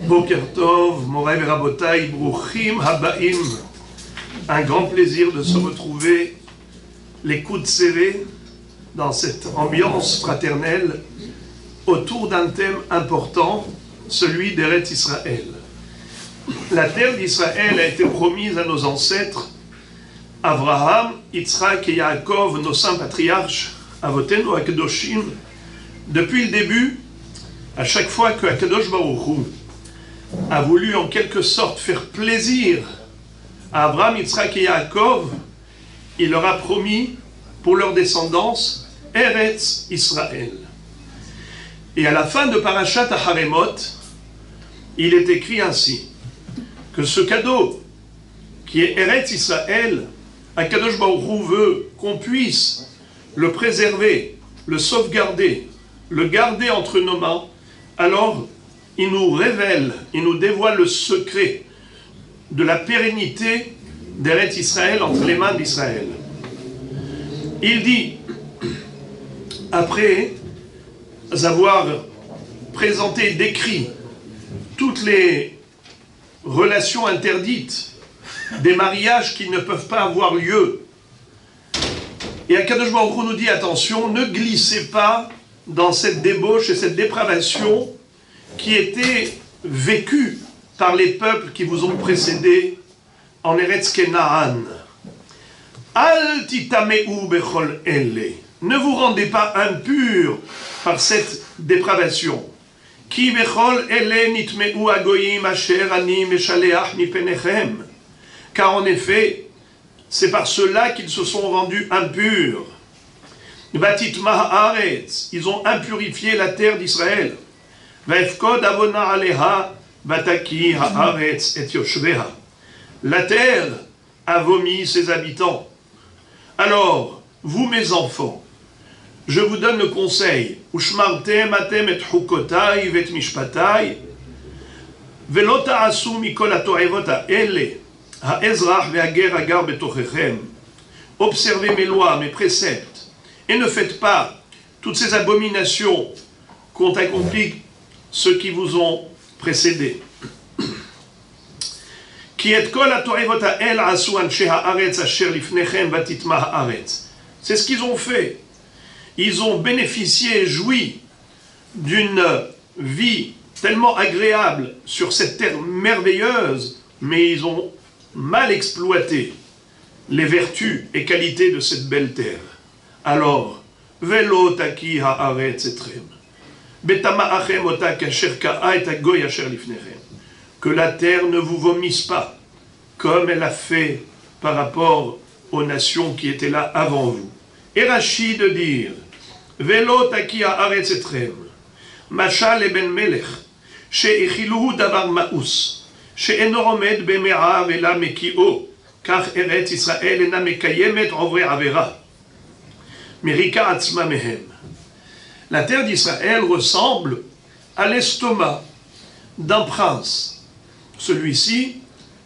Boker Tov, Moray Verabotai, Bruchim Habaim. Un grand plaisir de se retrouver, les coups de serré, dans cette ambiance fraternelle, autour d'un thème important, celui d'Eretz Israël. La terre d'Israël a été promise à nos ancêtres, Abraham, Yitzhak et Yaakov, nos saints patriarches, Avotenu Akadoshim. Depuis le début, à chaque fois que Akadosh Baruch Hu a voulu en quelque sorte faire plaisir à Abraham, Yitzhak et Yaakov, il leur a promis pour leur descendance Eretz Israël. Et à la fin de Parashat Haremot, il est écrit ainsi, que ce cadeau qui est Eretz Israël, Akadosh Baruch Hu veut qu'on puisse le préserver, le sauvegarder, le garder entre nos mains. Alors il nous révèle, il nous dévoile le secret de la pérennité d'Eretz Israël entre les mains d'Israël. Il dit, après avoir présenté, décrit toutes les relations interdites, des mariages qui ne peuvent pas avoir lieu, et Akadosh Baruch Hu nous dit, attention, ne glissez pas dans cette débauche et cette dépravation qui était vécue par les peuples qui vous ont précédés en Eretz Kenaan. Al titameu bechol elle. Ne vous rendez pas impurs par cette dépravation. Ki bechol elle nitmeu agoyim asher ani meshaleach mipenechem. Car en effet, c'est par cela qu'ils se sont rendus impurs. Batitma haaretz, ils ont impurifié la terre d'Israël. Vaefkod avona aleha bataki haaretz et yoshveha. La terre a vomi ses habitants. Alors, vous mes enfants, je vous donne le conseil. Ushmartem atem et chukotai vet mishpatai velo ta'asu mikol hato'evot ha'ele ha'ezrach ve'hager hagar betochechem. Observez mes lois, mes préceptes, et ne faites pas toutes ces abominations qu'ont accompli ceux qui vous ont précédés. C'est ce qu'ils ont fait. Ils ont bénéficié et joui d'une vie tellement agréable sur cette terre merveilleuse, mais ils ont mal exploité les vertus et qualités de cette belle terre. Alors, velo taki haaretz etrem, betama'achem ota kasher ka'a et hagoy asher lifnechem. Que la terre ne vous vomisse pas, comme elle a fait par rapport aux nations qui étaient là avant vous. Et Rachid de dire, Velo taki haaretz etrem, mashal eben melech, she'ichiluhu davar ma'us, she'eno omed beme'av ela meki'o, car Eretz Israël ena mekayemet ovre avera, merika atzma mehem. La terre d'Israël ressemble à l'estomac d'un prince. Celui-ci,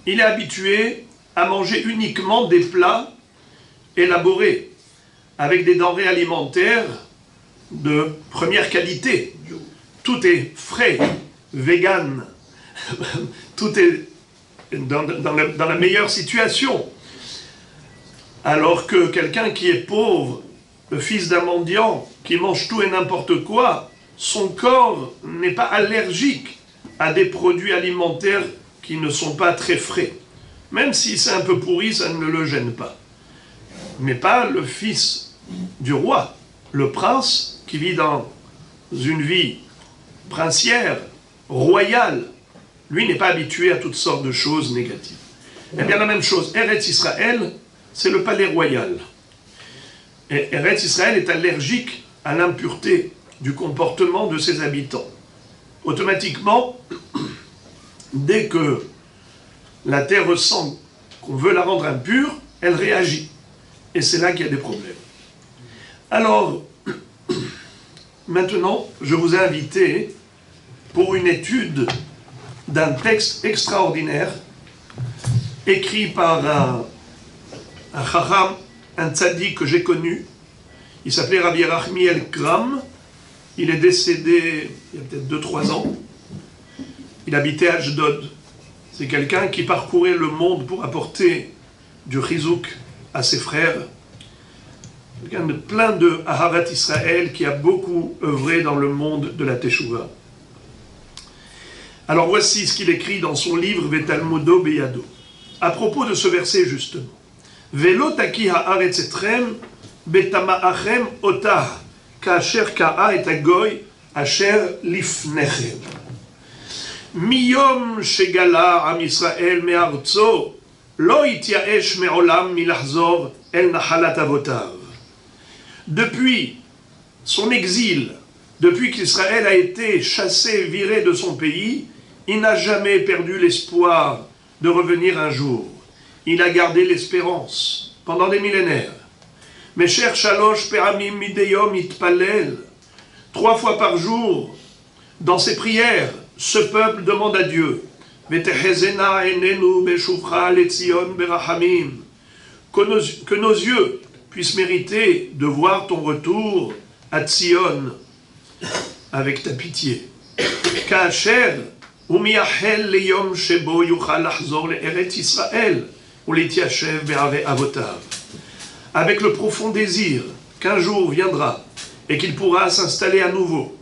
il est habitué à manger uniquement des plats élaborés, avec des denrées alimentaires de première qualité. Tout est frais, vegan, tout est dans la meilleure situation. Alors que quelqu'un qui est pauvre, le fils d'un mendiant, qui mange tout et n'importe quoi, son corps n'est pas allergique à des produits alimentaires qui ne sont pas très frais. Même si c'est un peu pourri, ça ne le gêne pas. Mais pas le fils du roi, le prince qui vit dans une vie princière, royale. Lui n'est pas habitué à toutes sortes de choses négatives. Eh bien la même chose, Eretz Israël, c'est le palais royal. Et Eretz Israël est allergique à l'impureté du comportement de ses habitants. Automatiquement, dès que la terre ressent qu'on veut la rendre impure, elle réagit. Et c'est là qu'il y a des problèmes. Alors, maintenant, je vous ai invité pour une étude d'un texte extraordinaire écrit par un chacham, un tzaddik que j'ai connu. Il s'appelait Rabbi Rachmiel Kram. Il est décédé il y a peut-être 2-3 ans. Il habitait Ashdod. C'est quelqu'un qui parcourait le monde pour apporter du chizouk à ses frères. Quelqu'un de plein de Ahavat Israël qui a beaucoup œuvré dans le monde de la Teshuvah. Alors voici ce qu'il écrit dans son livre Vetalmudo Beyado. À propos de ce verset justement. Velo taki haaretz etrem betama'achem otah kasher ka'a et agoy asher lifnechem. Miyom shegala am Israël me'artzo lo ityaesh me'olam milachzor el nahalat avotav. Depuis son exil, depuis qu'Israël a été chassé, viré de son pays, il n'a jamais perdu l'espoir de revenir un jour. Il a gardé l'espérance pendant des millénaires. Mesher shalosh pe'amim mideyom itpalel. 3 fois par jour, dans ses prières, ce peuple demande à Dieu Vetehezena enenu beshuvcha letzion berachamim. Que nos yeux puissent mériter de voir ton retour à Tzion avec ta pitié. Ka'asher u'miyachel leyom shebo yuchal lachzor le'eretz Israël u'litiyashev be'ave avotav. Avec le profond désir qu'un jour viendra et qu'il pourra s'installer à nouveau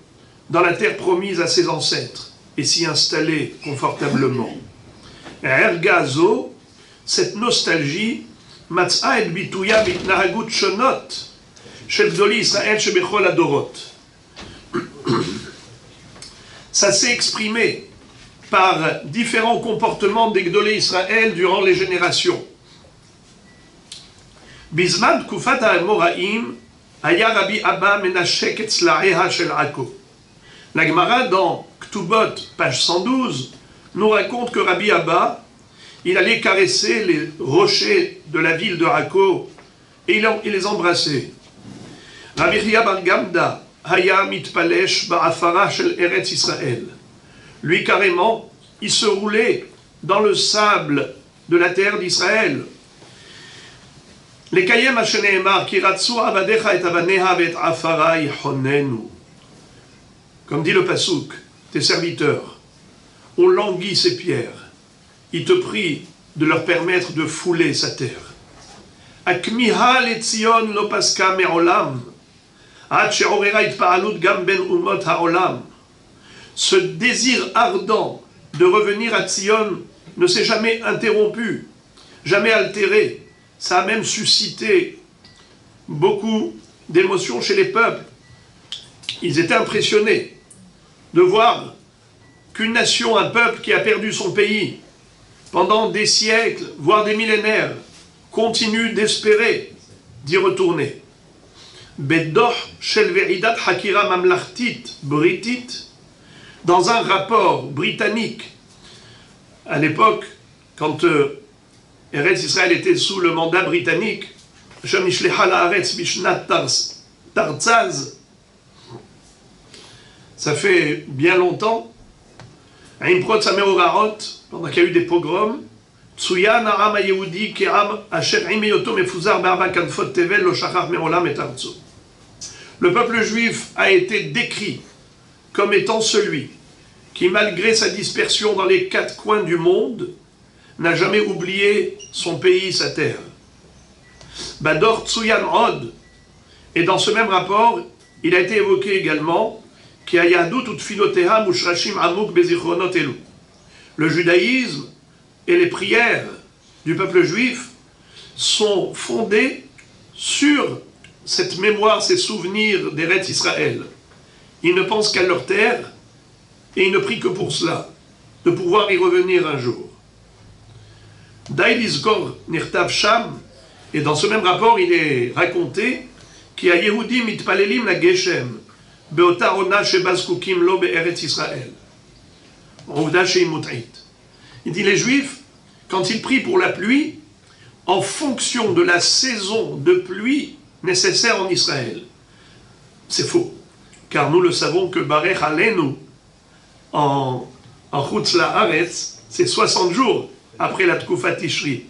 dans la terre promise à ses ancêtres et s'y installer confortablement. Ergazo, cette nostalgie, מצאה את ביטויה בהתנהגות שונות של גדולי ישראל שבכל הדורות. Ça s'est exprimé par différents comportements des גדולי Israël durant les générations. בזמן תקופת האמוראים היה רבי אבא מנשק את צלעיה של עכו. La Gemara dans Ktubot, page 112, nous raconte que Rabbi Abba il allait caresser les rochers de la ville de Akko et il les embrassait. Rabbi Chia bar Gamda haya mitpalesh ba'afara shel Eretz Israël. Lui carrément, il se roulait dans le sable de la terre d'Israël. Les kayem hasheneemar ki ratzu avadecha et avaneha vet afara yichonenu. Comme dit le pasuk, tes serviteurs ont langui ces pierres. Il te prie de leur permettre de fouler sa terre. Akmiha letzion lo paska me'olam, ad she'orera itpa'alut gam ben umot ha'olam. Ce désir ardent de revenir à Tzion ne s'est jamais interrompu, jamais altéré. Ça a même suscité beaucoup d'émotions chez les peuples. Ils étaient impressionnés de voir qu'une nation, un peuple qui a perdu son pays, pendant des siècles, voire des millénaires, continue d'espérer d'y retourner. Bedoch shel veridat hakira mamlachtit britit, dans un rapport britannique, à l'époque, quand Eretz Israël était sous le mandat britannique, Shamishlecha la'aretz bishnat tarzaz, ça fait bien longtemps, Improt Sameorarot, pendant qu'il y a eu des pogroms, Tsuyan Aram Ayehudi Keram Asher Imeyoto Mefuzar Be'arba Kanfot Tevel Lo Shachar Merolam et Arzo. Le peuple juif a été décrit comme étant celui qui, malgré sa dispersion dans les 4 coins du monde, n'a jamais oublié son pays, sa terre. Bador Tsuyan Od, et dans ce même rapport, il a été évoqué également le judaïsme et les prières du peuple juif sont fondées sur cette mémoire, ces souvenirs d'Eretz Israël. Ils ne pensent qu'à leur terre et ils ne prient que pour cela, de pouvoir y revenir un jour. Daïlizgor Nirtav Sham, et dans ce même rapport, il est raconté qu'il y a Yehudim mitpalelim la Geshem. Il dit les Juifs, quand ils prient pour la pluie, en fonction de la saison de pluie nécessaire en Israël. C'est faux, car nous le savons que Barech Alenu, en Chutz La'aretz, c'est 60 jours après la Tkufat Tishri.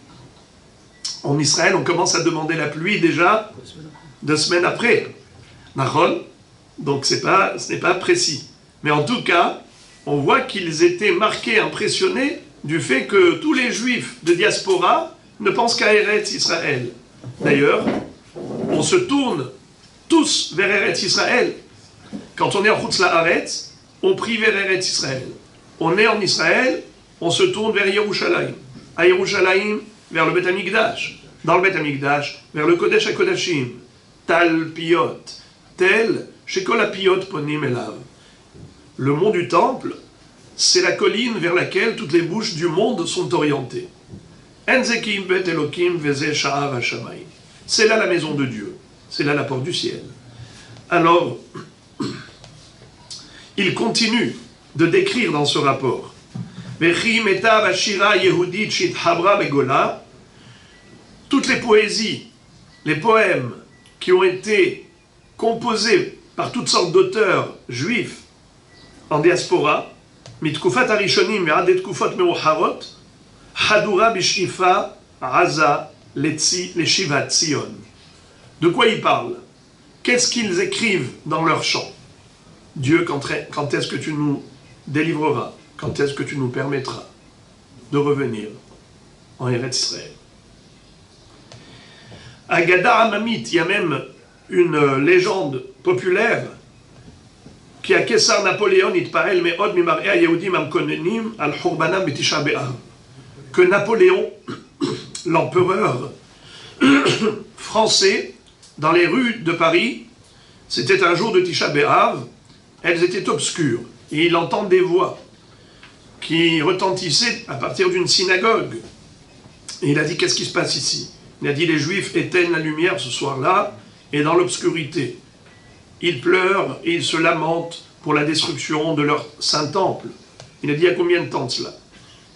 En Israël, on commence à demander la pluie déjà 2 semaines après. Nachon. Donc ce n'est pas précis. Mais en tout cas, on voit qu'ils étaient marqués, impressionnés du fait que tous les juifs de diaspora ne pensent qu'à Eretz Israël. D'ailleurs, on se tourne tous vers Eretz Israël. Quand on est en Chutz La'aretz, on prie vers Eretz Israël. On est en Israël, on se tourne vers Yerushalayim. À Yerushalayim, vers le Beth Amikdash. Dans le Beth Amikdash, vers le Kodesh HaKodashim. Tal Piyot. Tel, Shekol HaPiyot Ponim Elav. Le mont du Temple, c'est la colline vers laquelle toutes les bouches du monde sont orientées. Enzekim Bet Elokim Veze Sha'av HaShamayim. C'est là la maison de Dieu. C'est là la porte du ciel. Alors, il continue de décrire dans ce rapport. Toutes les poésies, les poèmes qui ont été composés par toutes sortes d'auteurs juifs en diaspora, mitkufat harishonim ve'ad tkufot meucharot, hadura b'shifa aza leshivat Tzion. De quoi ils parlent? Qu'est-ce qu'ils écrivent dans leurs chants? Dieu, quand est-ce que tu nous délivreras? Quand est-ce que tu nous permettras de revenir en Eretz Israël? À Gada Amamit, il y a même une légende populaire qui a Kessar Napoléon itpael me'od mimar'eh Yehudim amkonenim al churbanam b'tisha b'av, que Napoléon, l'empereur français, dans les rues de Paris, c'était un jour de Tisha B'Av, elles étaient obscures, et il entend des voix qui retentissaient à partir d'une synagogue. Et il a dit, qu'est-ce qui se passe ici? Il a dit, les Juifs éteignent la lumière ce soir-là, et dans l'obscurité, ils pleurent et ils se lamentent pour la destruction de leur saint temple. Il a dit, il y a combien de temps de cela?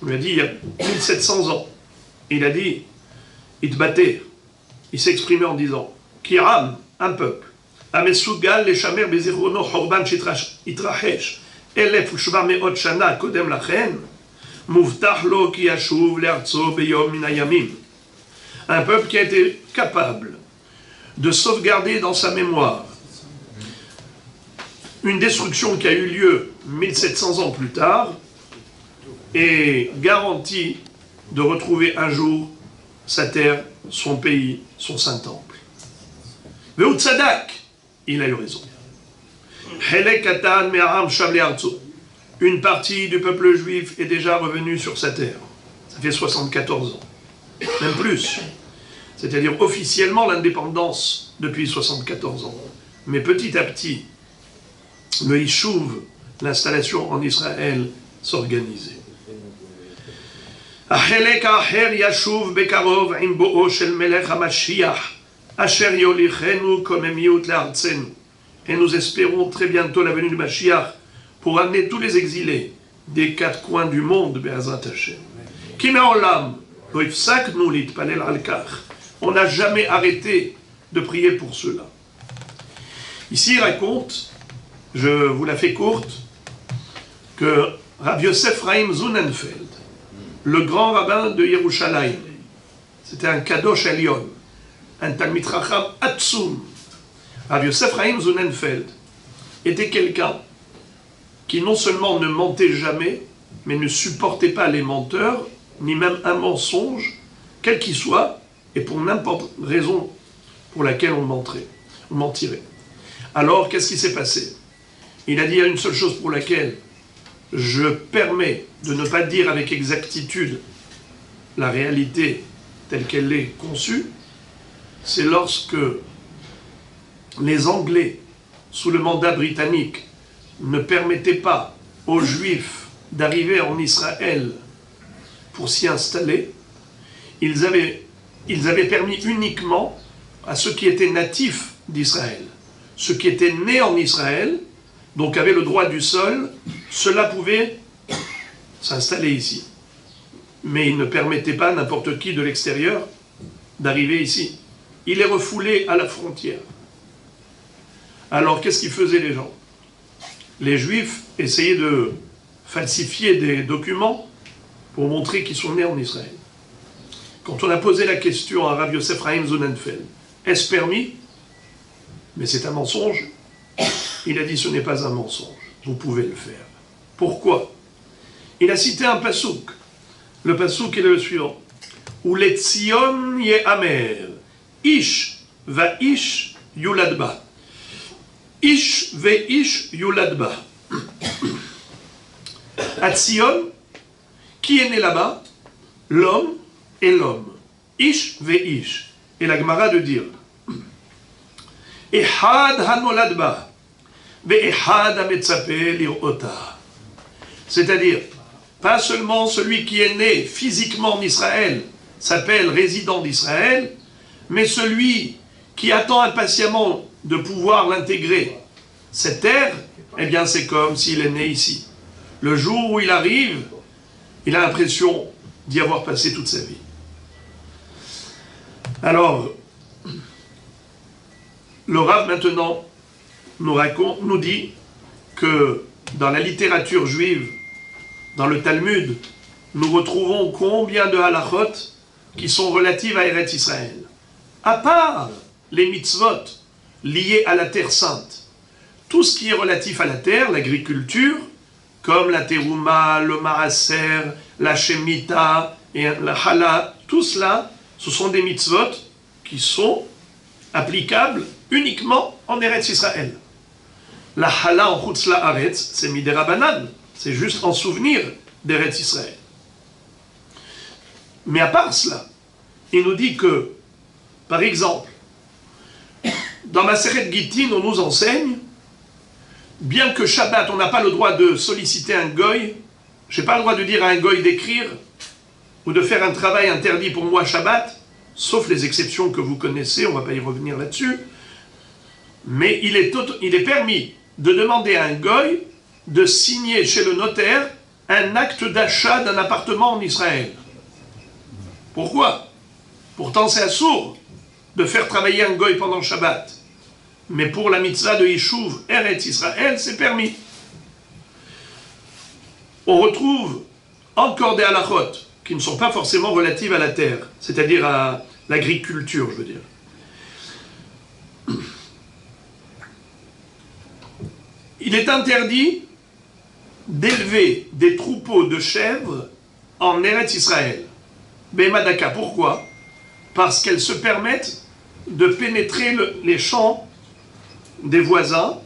Il lui a dit, il y a 1700 ans. Et il a dit, Itbater, il s'exprimait en disant, Kiram, un peuple, Amesugal les Shamer Bezirono Horban Itrahesh, Elef Ushva Meot Shana Kodem Lachen, Muftach Lo Ki Yashuv Le'artso Beyom Minayamim. Un peuple qui a été capable de sauvegarder dans sa mémoire une destruction qui a eu lieu 1700 ans plus tard et garantie de retrouver un jour sa terre, son pays, son Saint-Temple. Ve'ut Tzadak, il a eu raison. Helek Katan Me'aram Shav Le'artso. Une partie du peuple juif est déjà revenue sur sa terre. Ça fait 74 ans. Même plus. C'est-à-dire officiellement l'indépendance depuis 74 ans. Mais petit à petit, le Yishuv, l'installation en Israël, s'organisait. החלק האחר ישוב בקרוב עם בואו של מלך המשיח, אשר יוליכנו קוממיות לארצנו. Et nous espérons très bientôt la venue du Mashiach pour amener tous les exilés des quatre coins du monde, Be'ezrat Hashem. Ki me'olam lo ifsaknu litpalel al kach. On n'a jamais arrêté de prier pour cela. Ici, il raconte, je vous la fais courte, que Rav Yosef Chaim Zunenfeld, le grand rabbin de Yerushalayim, c'était un Kadosh Elyon, un Talmid Chacham Atsum. Rav Yosef Chaim Zunenfeld était quelqu'un qui non seulement ne mentait jamais, mais ne supportait pas les menteurs, ni même un mensonge, quel qu'il soit, et pour n'importe raison pour laquelle on mentirait. Alors, qu'est-ce qui s'est passé? Il a dit, il y a une seule chose pour laquelle je permets de ne pas dire avec exactitude la réalité telle qu'elle est conçue, c'est lorsque les Anglais, sous le mandat britannique, ne permettaient pas aux Juifs d'arriver en Israël pour s'y installer, ils avaient permis uniquement à ceux qui étaient natifs d'Israël, ceux qui étaient nés en Israël, donc avaient le droit du sol, cela pouvait s'installer ici. Mais il ne permettait pas à n'importe qui de l'extérieur d'arriver ici. Il les refoulait à la frontière. Alors qu'est-ce qu'ils faisaient les gens? Les Juifs essayaient de falsifier des documents pour montrer qu'ils sont nés en Israël. Quand on a posé la question à Rav Yosef Chaim Zunenfeld, est-ce permis? Mais c'est un mensonge. Il a dit, ce n'est pas un mensonge, vous pouvez le faire. Pourquoi? Il a cité un pasouk. Le pasouk est le suivant. Ou letzion ye'amer, ish va ish yuladba. Ish ve ish yuladba. À Tzion, qui est né là-bas? L'homme et l'homme. Ish ve ish. Et la Gemara de dire Ehad hanoladba ve ehad hametzape lirota. C'est-à-dire, pas seulement celui qui est né physiquement en Israël s'appelle résident d'Israël, mais celui qui attend impatiemment de pouvoir l'intégrer, cette terre, eh bien c'est comme s'il est né ici. Le jour où il arrive, il a l'impression d'y avoir passé toute sa vie. Alors, le Rav maintenant nous dit que dans la littérature juive, dans le Talmud, nous retrouvons combien de halachot qui sont relatives à Eretz Israël. À part les mitzvot liés à la terre sainte, tout ce qui est relatif à la terre, l'agriculture, comme la terouma, le maaser, la shemita et la chala, tout cela, ce sont des mitzvot qui sont applicables uniquement en Eretz Israël. La chala en chutz la'aretz, c'est midera banan, c'est juste en souvenir d'Eretz Israël. Mais à part cela, il nous dit que, par exemple, dans Maseret Gittin, on nous enseigne, bien que Shabbat, on n'a pas le droit de solliciter un goy, je n'ai pas le droit de dire à un goy d'écrire ou de faire un travail interdit pour moi Shabbat, sauf les exceptions que vous connaissez, on ne va pas y revenir là-dessus, mais il est permis de demander à un goy de signer chez le notaire un acte d'achat d'un appartement en Israël. Pourquoi? Pourtant c'est assourd de faire travailler un goy pendant Shabbat. Mais pour la mitzvah de Yishuv Eretz Israël, c'est permis. On retrouve encore des halachot qui ne sont pas forcément relatives à la terre, c'est-à-dire à l'agriculture, je veux dire. Il est interdit d'élever des troupeaux de chèvres en Eretz Israël. Be'emadaka, pourquoi? Parce qu'elles se permettent de pénétrer les champs des voisins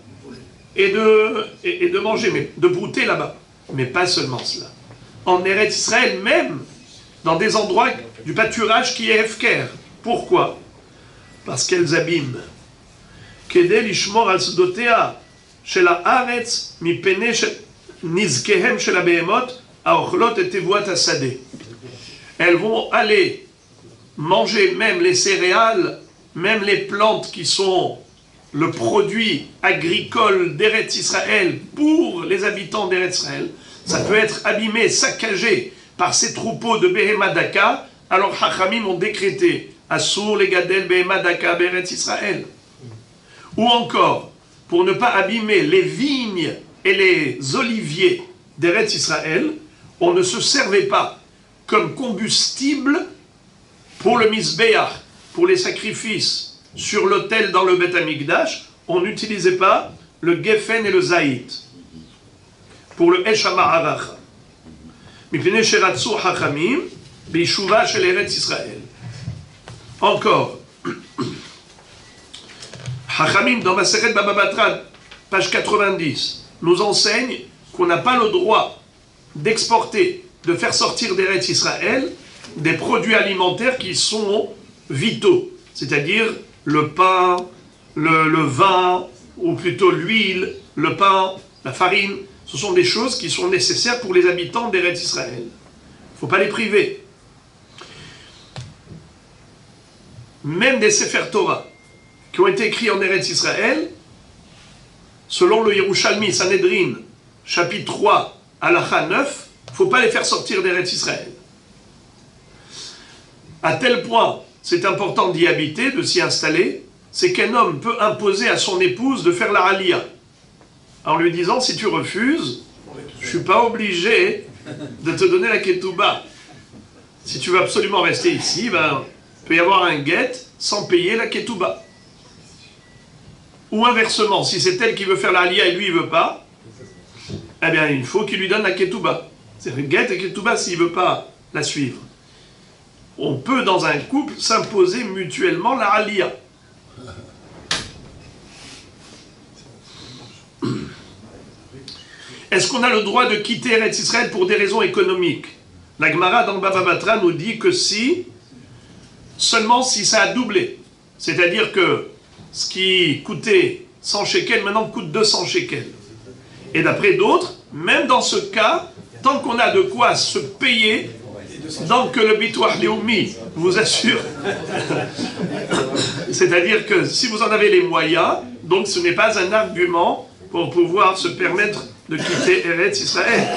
et de manger, mais de brouter là-bas. Mais pas seulement cela. En Eretz Israël, même dans des endroits du pâturage qui est hefker. Pourquoi? Parce qu'elles abîment. Kedel ishmor al sdotea shel haaretz mipene nizkehem shel habehemot haochlot et tevuat hasadeh. Elles vont aller manger même les céréales, même les plantes qui sont le produit agricole d'Eretz Israël pour les habitants d'Eretz Israël. Ça peut être abîmé, saccagé par ces troupeaux de Behema Daka. Alors Chachamim ont décrété Assur les Gadel Behema Daka Beretz Israël. Ou encore, pour ne pas abîmer les vignes et les oliviers d'Eretz Israël, on ne se servait pas comme combustible pour le Mizbeach, pour les sacrifices sur l'autel dans le Beth Amikdash, on n'utilisait pas le Geffen et le Zaït pour le Esh HaMa'aracha. Mipnei sheratzu Chachamim be'ishuva shel Eretz Israël. Encore, Chachamim dans Maseret Baba Batra, page 90, nous enseigne qu'on n'a pas le droit d'exporter, de faire sortir d'Eretz Israël des produits alimentaires qui sont vitaux, c'est-à-dire le pain, le vin, ou plutôt l'huile, le pain, la farine. Ce sont des choses qui sont nécessaires pour les habitants d'Eretz Israël. Il ne faut pas les priver. Même des Sefer Torah qui ont été écrits en Eretz Israël, selon le Yerushalmi Sanhedrin, chapitre 3, Halacha 9, il ne faut pas les faire sortir d'Eretz Israël. À tel point, c'est important d'y habiter, de s'y installer, c'est qu'un homme peut imposer à son épouse de faire la aliyah. En lui disant, si tu refuses, je ne suis pas obligé de te donner la ketouba. Si tu veux absolument rester ici, ben, il peut y avoir un guet sans payer la ketouba. Ou inversement, si c'est elle qui veut faire la aliyah et lui il ne veut pas, eh bien il faut qu'il lui donne la ketouba. C'est get et ketouba s'il ne veut pas la suivre. On peut dans un couple s'imposer mutuellement la aliyah. Est-ce qu'on a le droit de quitter Eretz Israël pour des raisons économiques? La Gemara dans le Baba Batra nous dit que seulement si ça a doublé. C'est-à-dire que ce qui coûtait 100 shekels, maintenant coûte 200 shekels. Et d'après d'autres, même dans ce cas, tant qu'on a de quoi se payer, donc que le Bitoah Leumi vous assure, c'est-à-dire que si vous en avez les moyens, donc ce n'est pas un argument pour pouvoir se permettre de quitter Eretz Israël.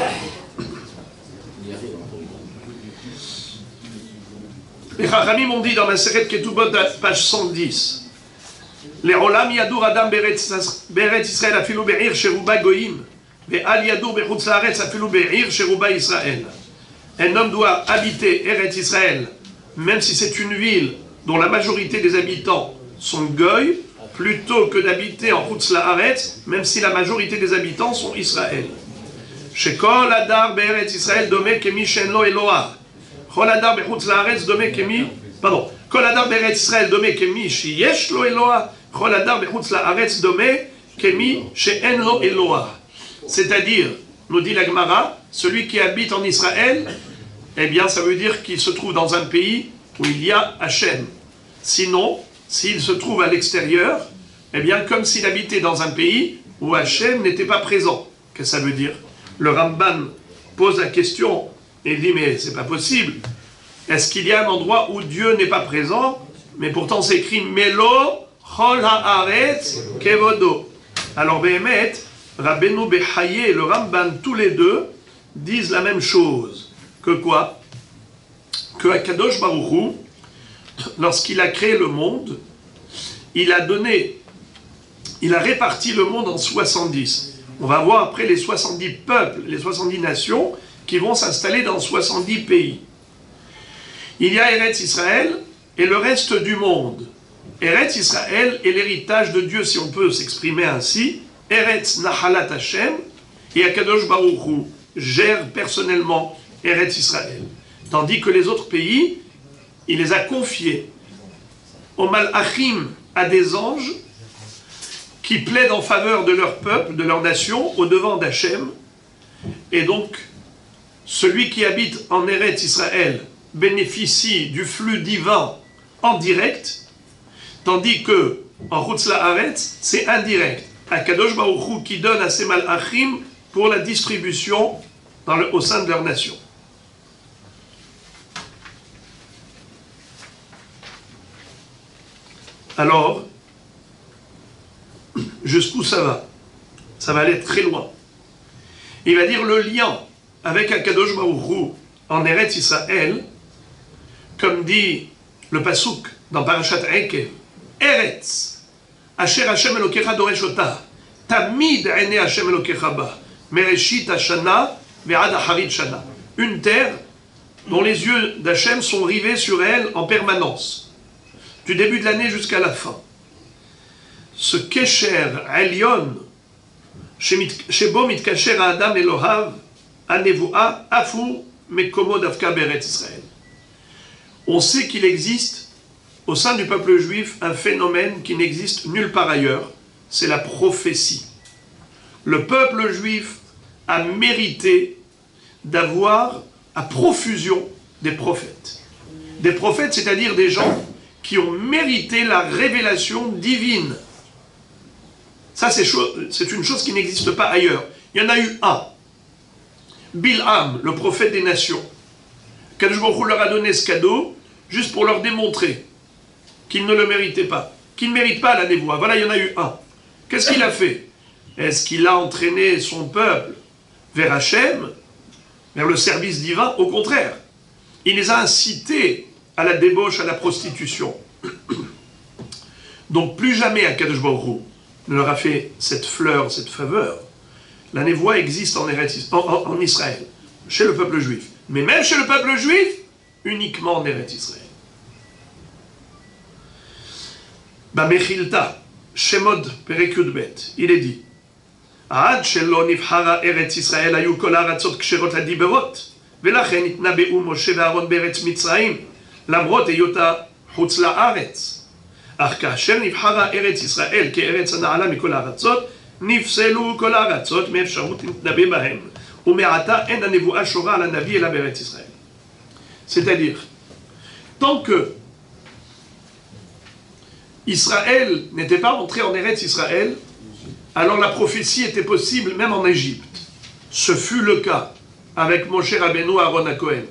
Les Chachamim ont dit dans la Seret Ketubot, page 110, les Olam Yadur Adam Beretz Israël afilu be'ir sheruba goyim, ve'al Yadur bechutz la'aretz afilu be'ir sheruba Israël. Un homme doit habiter Eretz Israël, même si c'est une ville dont la majorité des habitants sont goy, plutôt que d'habiter en Chutz La'aretz, même si la majorité des habitants sont Israël. Shekol Adar Be'eretz Israël domé kemi shen lo Eloah. Kol Adar Bechutz La'aretz domé kemi... Pardon. Kol Adar Be'eretz Israël domé kemi sheyesh lo Eloah. Kol Adar Bechutz La'aretz domé kemi she'en lo Eloah. C'est-à-dire, nous dit la Gemara, celui qui habite en Israël, eh bien ça veut dire qu'il se trouve dans un pays où il y a Hachem. Sinon, s'il se trouve à l'extérieur, eh bien comme s'il habitait dans un pays où Hachem n'était pas présent. Qu'est-ce que ça veut dire? Le Ramban pose la question et dit mais c'est pas possible. Est-ce qu'il y a un endroit où Dieu n'est pas présent? Mais pourtant c'est écrit Melo Chol Haaretz Kevodo. Alors Behemet, Rabbeinu Bechaye et le Ramban, tous les deux, disent la même chose. Que quoi? Que Akadosh Baruch Hu, lorsqu'il a créé le monde, il a réparti le monde en 70. On va voir après les 70 peuples, les 70 nations qui vont s'installer dans 70 pays. Il y a Eretz Israël et le reste du monde. Eretz Israël est l'héritage de Dieu, si on peut s'exprimer ainsi. Eretz Nahalat Hashem, et Akadosh Baruch Hu gère personnellement Eretz Israël. Tandis que les autres pays, il les a confiés au Malachim, à des anges qui plaident en faveur de leur peuple, de leur nation, au devant d'Hachem. Et donc, celui qui habite en Eretz Israël bénéficie du flux divin en direct, tandis que en Chutz La'aretz, c'est indirect. Akadosh Baruch Hu qui donne à ses Malachim pour la distribution au sein de leur nation. Alors, jusqu'où ça va? Ça va aller très loin. Il va dire le lien avec Akadosh Baruch Hu en Eretz Israël, comme dit le Pasuk dans Parashat Ekev, Eretz, Asher Hashem Elokecha Doresh Ota, Tamid Ene Hashem Elokecha Ba, Mereshit Hashana Ve'ad Acharit Shana. Une terre dont les yeux d'Hachem sont rivés sur elle en permanence, du début de l'année jusqu'à la fin. Ce Kesher Elyon, Shebo Mitkacher Adam Elohav, Anevoa, Afu, Mekomo Davka Beret Israël. On sait qu'il existe au sein du peuple juif un phénomène qui n'existe nulle part ailleurs, c'est la prophétie. Le peuple juif a mérité d'avoir à profusion des prophètes. Des prophètes, c'est-à-dire des gens qui ont mérité la révélation divine. Ça, c'est une chose qui n'existe pas ailleurs. Il y en a eu un. Bilham, le prophète des nations. Kadosh Baruch Hu leur a donné ce cadeau juste pour leur démontrer qu'ils ne le méritaient pas, qu'ils ne méritent pas la névoie. Voilà, il y en a eu un. Qu'est-ce qu'il a fait? Est-ce qu'il a entraîné son peuple vers Hachem, vers le service divin? Au contraire. Il les a incités à la débauche, à la prostitution. Donc plus jamais Akadosh Baruch Hu ne leur a fait cette fleur, cette faveur. La névoie existe en Israël, chez le peuple juif. Mais même chez le peuple juif, uniquement en Eretz Israël. Mechilta, Shemod Perek Yudbet, il est dit, עד שלא נבחרה ארץ ישראל היו כל הארצות כשרות לדיברות, ולכן התנבאו משה ואהרון בארץ מצרים, למרות היותה חוץ לארץ. אך כאשר נבחרה ארץ ישראל כארץ הנעלה מכל הארצות, נפסלו כל הארצות מאפשרות להתנבא בהם, ומעתה אין הנבואה שורה על הנביא אלא בארץ ישראל. C'est-à-dire, tant que Israël n'était pas entré en Eretz Israël, alors la prophétie était possible même en Égypte. Ce fut le cas avec Moshe Rabbeinu Aaron HaKohen.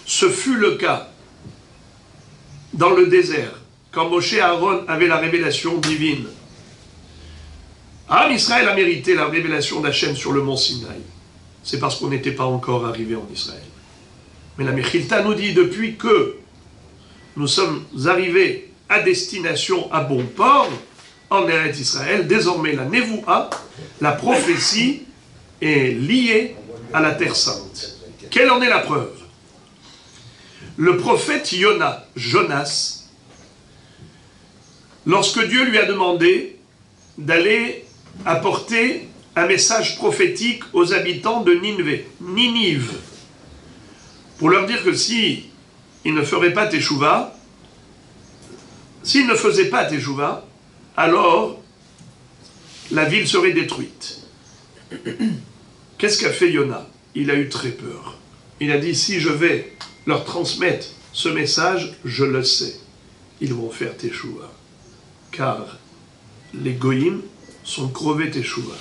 Ce fut le cas dans le désert, quand Moshe Aaron avait la révélation divine. Israël a mérité la révélation d'Hachem sur le mont Sinaï. C'est parce qu'on n'était pas encore arrivé en Israël. Mais la Mechilta nous dit, depuis que nous sommes arrivés à destination à bon port, en Eretz Israël, désormais la Nevoua, la prophétie, est liée à la Terre Sainte. Quelle en est la preuve? Le prophète Jonas, lorsque Dieu lui a demandé d'aller apporter un message prophétique aux habitants de Ninive, pour leur dire que si ils ne feraient pas Teshuvah, s'ils ne faisaient pas Teshuvah, alors la ville serait détruite. Qu'est-ce qu'a fait Yona? Il a eu très peur. Il a dit, si je vais leur transmettre ce message, je le sais, ils vont faire Teshuvah. Car les Goïm sont crevés Teshuvah.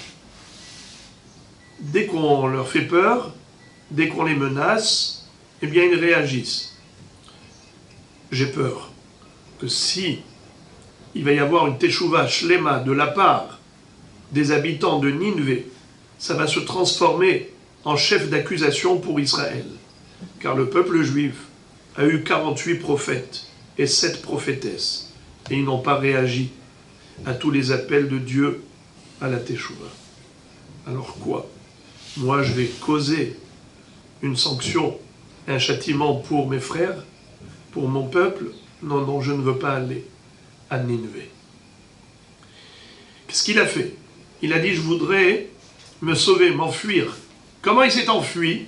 Dès qu'on leur fait peur, dès qu'on les menace, eh bien ils réagissent. J'ai peur que si il va y avoir une Teshuvah Shlema de la part des habitants de Ninvé, ça va se transformer en chef d'accusation pour Israël. Car le peuple juif a eu 48 prophètes et 7 prophétesses. Et ils n'ont pas réagi à tous les appels de Dieu à la Teshuvah. Alors quoi? Moi je vais causer une sanction, un châtiment pour mes frères, pour mon peuple? Non, non, je ne veux pas aller à Ninvé. Qu'est-ce qu'il a fait? Il a dit, je voudrais me sauver, m'enfuir. Comment il s'est enfui?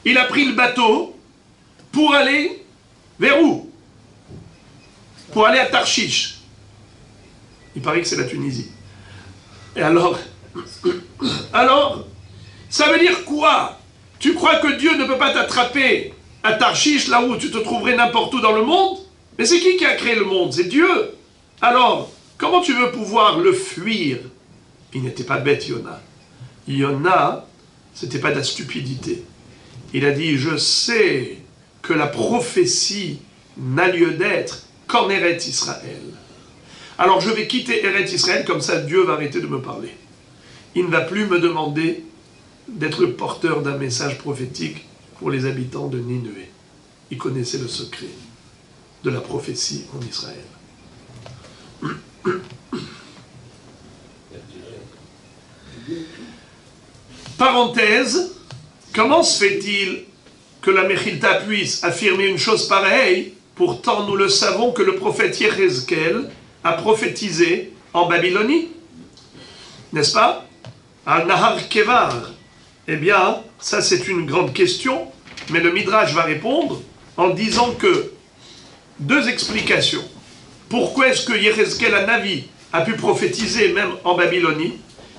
Il a pris le bateau pour aller vers où? Pour aller à Tarshish. Il paraît que c'est la Tunisie. Et alors, ça veut dire quoi? Tu crois que Dieu ne peut pas t'attraper à Tarshish, là où tu te trouverais n'importe où dans le monde? Mais c'est qui a créé le monde? C'est Dieu. Alors, comment tu veux pouvoir le fuir? Il n'était pas bête, Yona. Yona, c'était pas de la stupidité. Il a dit, je sais que la prophétie n'a lieu d'être qu'en Eretz Israël. Alors je vais quitter Eretz Israël, comme ça Dieu va arrêter de me parler. Il ne va plus me demander d'être le porteur d'un message prophétique pour les habitants de Nineveh. Il connaissait le secret de la prophétie en Israël. Parenthèse, comment se fait-il que la Mechilta puisse affirmer une chose pareille? Pourtant, nous le savons que le prophète Yechezkel a prophétisé en Babylonie. N'est-ce pas? À Nahar Kevar. Eh bien, ça c'est une grande question, mais le Midrash va répondre en disant que deux explications. Pourquoi est-ce que Yechezkel Hanavi a pu prophétiser même en Babylonie?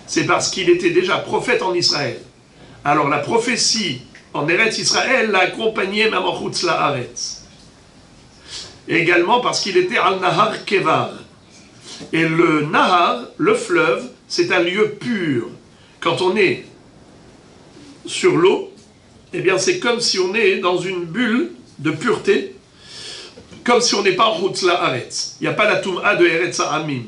C'est parce qu'il était déjà prophète en Israël. Alors la prophétie en Eretz Israël l'a accompagné même en Chutz La'aretz. Également parce qu'il était al Nahar Kevar. Et le Nahar, le fleuve, c'est un lieu pur. Quand on est sur l'eau, eh bien c'est comme si on est dans une bulle de pureté, comme si on n'est pas en Chutz La'aretz. Il n'y a pas la Toum'a de Eretz Ha'amim.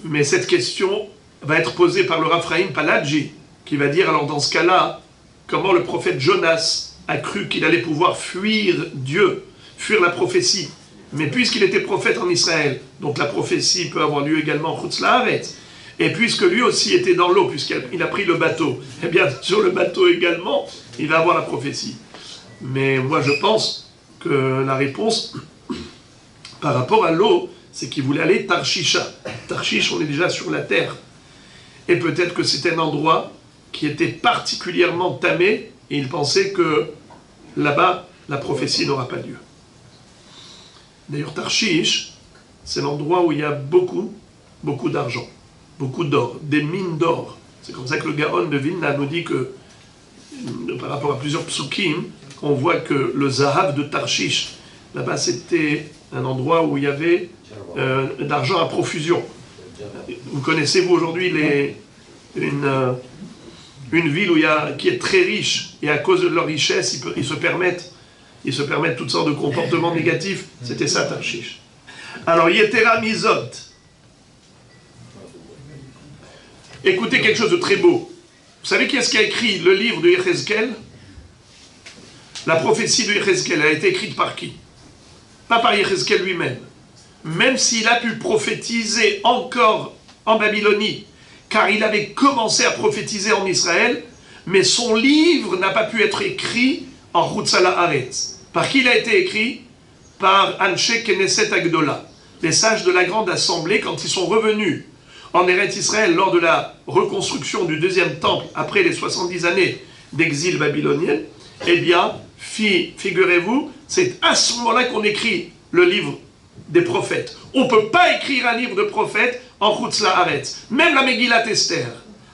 Mais cette question va être posée par le Raphaïm Paladji, qui va dire, alors dans ce cas-là, comment le prophète Jonas a cru qu'il allait pouvoir fuir Dieu, fuir la prophétie. Mais puisqu'il était prophète en Israël, donc la prophétie peut avoir lieu également en Chutz La'aretz, et puisque lui aussi était dans l'eau, puisqu'il a pris le bateau, eh bien sur le bateau également, il va avoir la prophétie. Mais moi je pense que la réponse, par rapport à l'eau, c'est qu'il voulait aller Tarshisha. Tarshish, on est déjà sur la terre. Et peut-être que c'était un endroit qui était particulièrement tamé, et il pensait que là-bas, la prophétie n'aura pas lieu. D'ailleurs, Tarshish, c'est l'endroit où il y a beaucoup d'argent, beaucoup d'or, des mines d'or. C'est comme ça que le Gaon de Vilna nous dit que, par rapport à plusieurs psukim, on voit que le Zahav de Tarshish, là-bas c'était un endroit où il y avait d'argent à profusion. Vous connaissez, vous, aujourd'hui, une ville qui est très riche, et à cause de leur richesse, ils se permettent toutes sortes de comportements négatifs. C'était ça, Tarshish. Alors, Yetera Mizot. Écoutez quelque chose de très beau. Vous savez qui est-ce qui a écrit le livre de Yechezkel? La prophétie de Yechezkel, elle a été écrite par qui? Pas par Yechezkel lui-même. Même s'il a pu prophétiser encore en Babylonie, car il avait commencé à prophétiser en Israël, mais son livre n'a pas pu être écrit en Chutzala Haaretz. Par qui il a été écrit? Par Anshe Knesset Agdola, les sages de la grande assemblée, quand ils sont revenus en Eretz Israël lors de la reconstruction du deuxième temple, après les 70 années d'exil babylonien. Eh bien, figurez-vous, c'est à ce moment-là qu'on écrit le livre des prophètes. On ne peut pas écrire un livre de prophètes en Chutzla Haaretz. Même la Megillat Esther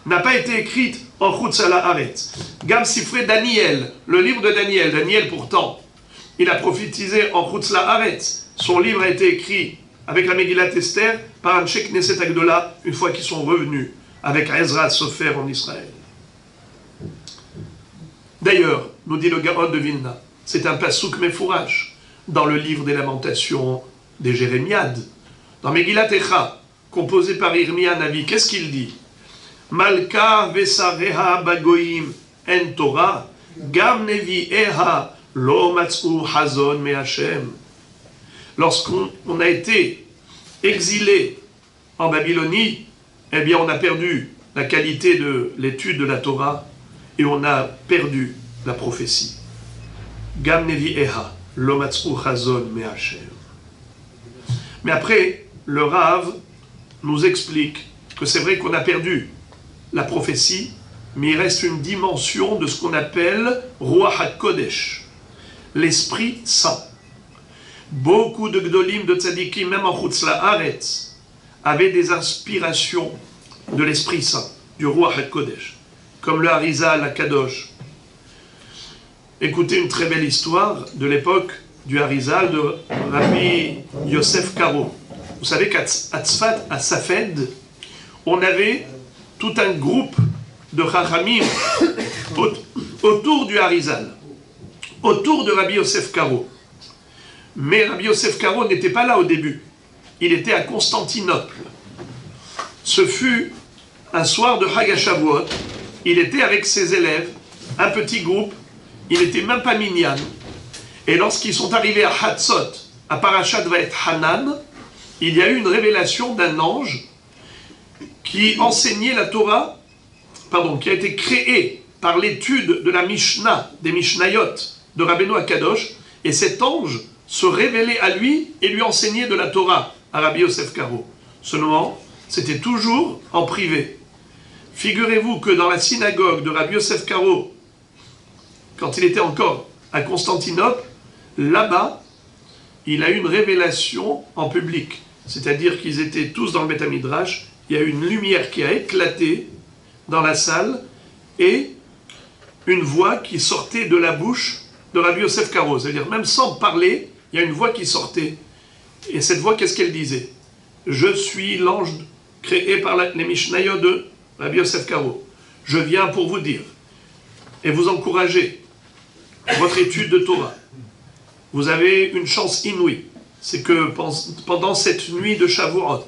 n'a pas été écrite en Chutzla Haaretz. Gam Sifré Daniel, le livre de Daniel. Daniel, pourtant, il a prophétisé en Chutzla Haaretz. Son livre a été écrit avec la Megillat Esther par Anshe Knesset Agdola, une fois qu'ils sont revenus avec Ezra Sofer en Israël. D'ailleurs, nous dit le Gaon de Vilna, c'est un pasouk mefourach dans le livre des Lamentations des Jérémiades. Dans Megillat Echa, composé par Irmia Navi, qu'est-ce qu'il dit? Malka vesareha bagoim en Torah, gam nevi'eha lo matz'u hazon me Hashem. Lorsqu'on a été exilé en Babylonie, eh bien on a perdu la qualité de l'étude de la Torah et on a perdu la prophétie. Gam nevi'eha lo matz'u hazon me Hashem. Mais après, le Rav nous explique que c'est vrai qu'on a perdu la prophétie, mais il reste une dimension de ce qu'on appelle Ruach HaKodesh, l'Esprit Saint. Beaucoup de Gdolim, de Tzadikim, même en Chutzla Haaretz, avaient des inspirations de l'Esprit Saint, du Ruach HaKodesh, comme le Harizal, la Kadosh. Écoutez une très belle histoire de l'époque du Harizal de Rabbi Yosef Karo. Vous savez qu'à Tzfat, à Safed, on avait tout un groupe de Chachamim autour du Harizal, autour de Rabbi Yosef Karo. Mais Rabbi Yosef Karo n'était pas là au début. Il était à Constantinople. Ce fut un soir de Chag HaShavuot. Il était avec ses élèves, un petit groupe. Il n'était même pas minyan. Et lorsqu'ils sont arrivés à Hatzot, à Parashat Vaet Hanan, il y a eu une révélation d'un ange qui enseignait la Torah, qui a été créé par l'étude de la Mishnah, des Mishnayot de Rabbeinu HaKadosh, et cet ange se révélait à lui et lui enseignait de la Torah à Rabbi Yosef Karo. Seulement, c'était toujours en privé. Figurez-vous que dans la synagogue de Rabbi Yosef Karo, quand il était encore à Constantinople, là-bas, il a eu une révélation en public. C'est-à-dire qu'ils étaient tous dans le Beth Midrash, il y a eu une lumière qui a éclaté dans la salle et une voix qui sortait de la bouche de Rabbi Yosef Karo. C'est-à-dire même sans parler, il y a une voix qui sortait. Et cette voix, qu'est-ce qu'elle disait? Je suis l'ange créé par les Mishnayot de Rabbi Yosef Karo. Je viens pour vous dire et vous encourager votre étude de Torah. Vous avez une chance inouïe. C'est que pendant cette nuit de Shavuot,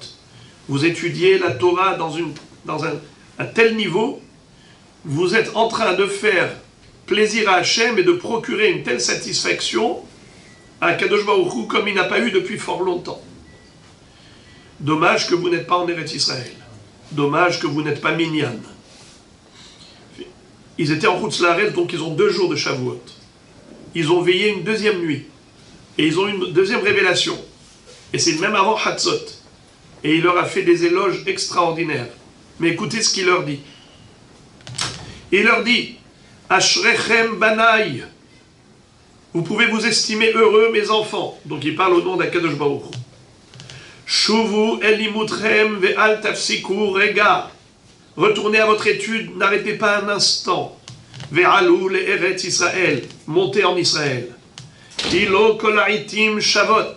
vous étudiez la Torah dans un tel niveau, vous êtes en train de faire plaisir à Hachem et de procurer une telle satisfaction à Kadosh Baruch Hu comme il n'a pas eu depuis fort longtemps. Dommage que vous n'êtes pas en Eretz Israël. Dommage que vous n'êtes pas minyan. Ils étaient en Chutzla Haaretz, donc ils ont 2 jours de Shavuot. Ils ont veillé une deuxième nuit. Et ils ont une deuxième révélation. Et c'est même avant Hatzot. Et il leur a fait des éloges extraordinaires. Mais écoutez ce qu'il leur dit. Il leur dit, Ashrechem Banaï, vous pouvez vous estimer heureux, mes enfants. Donc il parle au nom d'Akadosh Baruch Hu. Shuvu elimutchem ve'al tafsiku rega. Retournez à votre étude, n'arrêtez pas un instant. Ve'alu le'eretz Israël, montez en Israël. Ilo kol ha'itim shavot.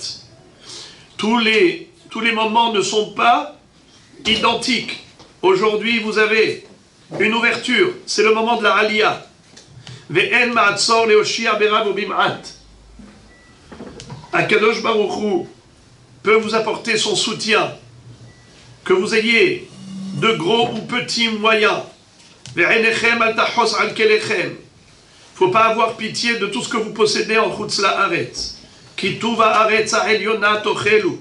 Tous les moments ne sont pas identiques. Aujourd'hui, vous avez une ouverture, c'est le moment de la Aliyah. Ve'en ma'atzor le'oshia berav ubim'at. Akadosh Baruch Hu peut vous apporter son soutien, que vous ayez de gros ou petits moyens. Ve'enechem al tachos al kelechem. Il ne faut pas avoir pitié de tout ce que vous possédez en chutz la'aretz. Ki tuva aretz ha'elyona tochelu.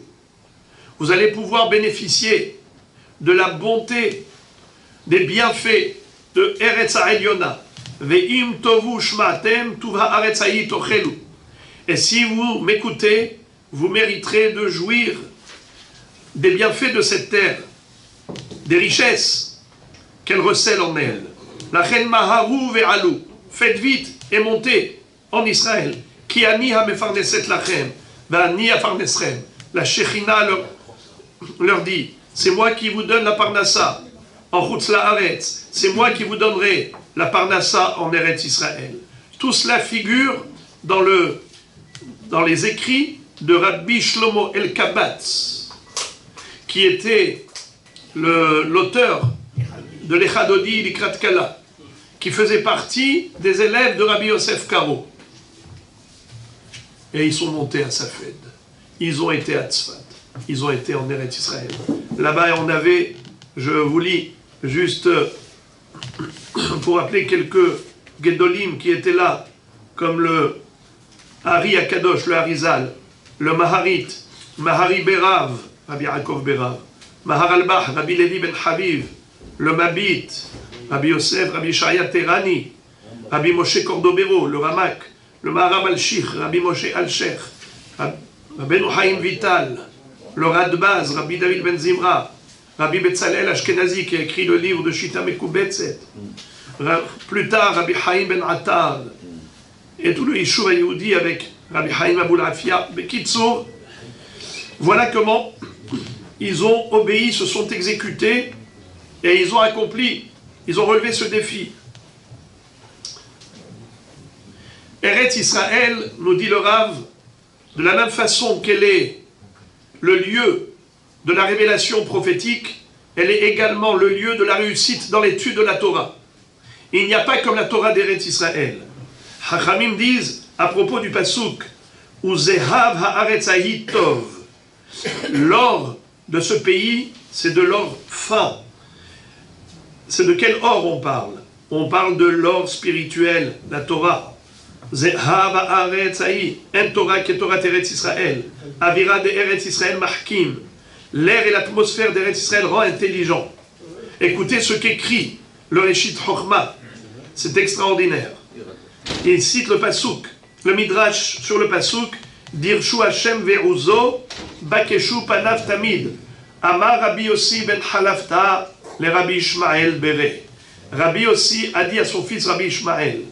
Vous allez pouvoir bénéficier de la bonté, des bienfaits de Eretz ha'elyona. Ve'im tovu shmatem tuva aretz ha'i tochelu. Et si vous m'écoutez, vous mériterez de jouir des bienfaits de cette terre, des richesses qu'elle recèle en elle. Lachen maharu ve'alu. Faites vite et montez en Israël. Ki ani ha'mefarneset lachem, ve'ani ha'farnesrem. La Shechina leur dit, c'est moi qui vous donne la parnassa en chutz la'aretz. C'est moi qui vous donnerai la parnassa en Eretz Israël. Tout cela figure dans les écrits de Rabbi Shlomo El-Kabatz, qui était l'auteur de l'Echadodi Likrat Kala, qui faisait partie des élèves de Rabbi Yosef Karo. Et ils sont montés à Safed. Ils ont été à Tzfat. Ils ont été en Eretz Israël. Là-bas, on avait, je vous lis, juste pour rappeler quelques Gedolim qui étaient là, comme le Hari Akadosh, le Harizal, le Maharit, Mahari Berav, Rabbi Yaakov Berav, Mahar al-Bah, Rabbi Levi ben Haviv, le Mabit, Rabbi Yosef, Rabbi Shaya Terani, Rabbi Moshe Cordobero, le Ramak, le Maharam al-Shich, Rabbi Moshe al-Sheikh, Rabbi Haim Vital, le Radbaz, Rabbi David ben Zimra, Rabbi Betzalel Ashkenazi qui a écrit le livre de Shita Mekubetzet, plus tard Rabbi Haim ben Attar, et tout le Yishuv Yehoudi avec Rabbi Haim Abul Afia, Bekitsour. Voilà comment ils ont obéi, se sont exécutés et ils ont accompli, ils ont relevé ce défi. Eretz Israël, nous dit le Rav, de la même façon qu'elle est le lieu de la révélation prophétique, elle est également le lieu de la réussite dans l'étude de la Torah. Il n'y a pas comme la Torah d'Eretz Israël. Hachamim disent à propos du Pasuk, Uzehav haaretz hahi tov. L'or de ce pays, c'est de l'or fin. C'est de quel or on parle? On parle de l'or spirituel, la Torah. Zehav haaretz hahi, en Torah qui est Torah d'Eretz Israël. Avira de Eretz Israël mahkim. L'air et l'atmosphère d'Eretz Israël rend intelligent. Écoutez ce qu'écrit le Reshit Chochma. C'est extraordinaire. Il cite le Pasuk, le Midrash sur le Pasuk, Dirshu Hashem ve'uzo, bakeshu panav tamid. Amar Rabbi Yossi ben Halafta, le Rabbi Ishmael bere. Rabbi Yossi a dit à son fils Rabbi Ishmael,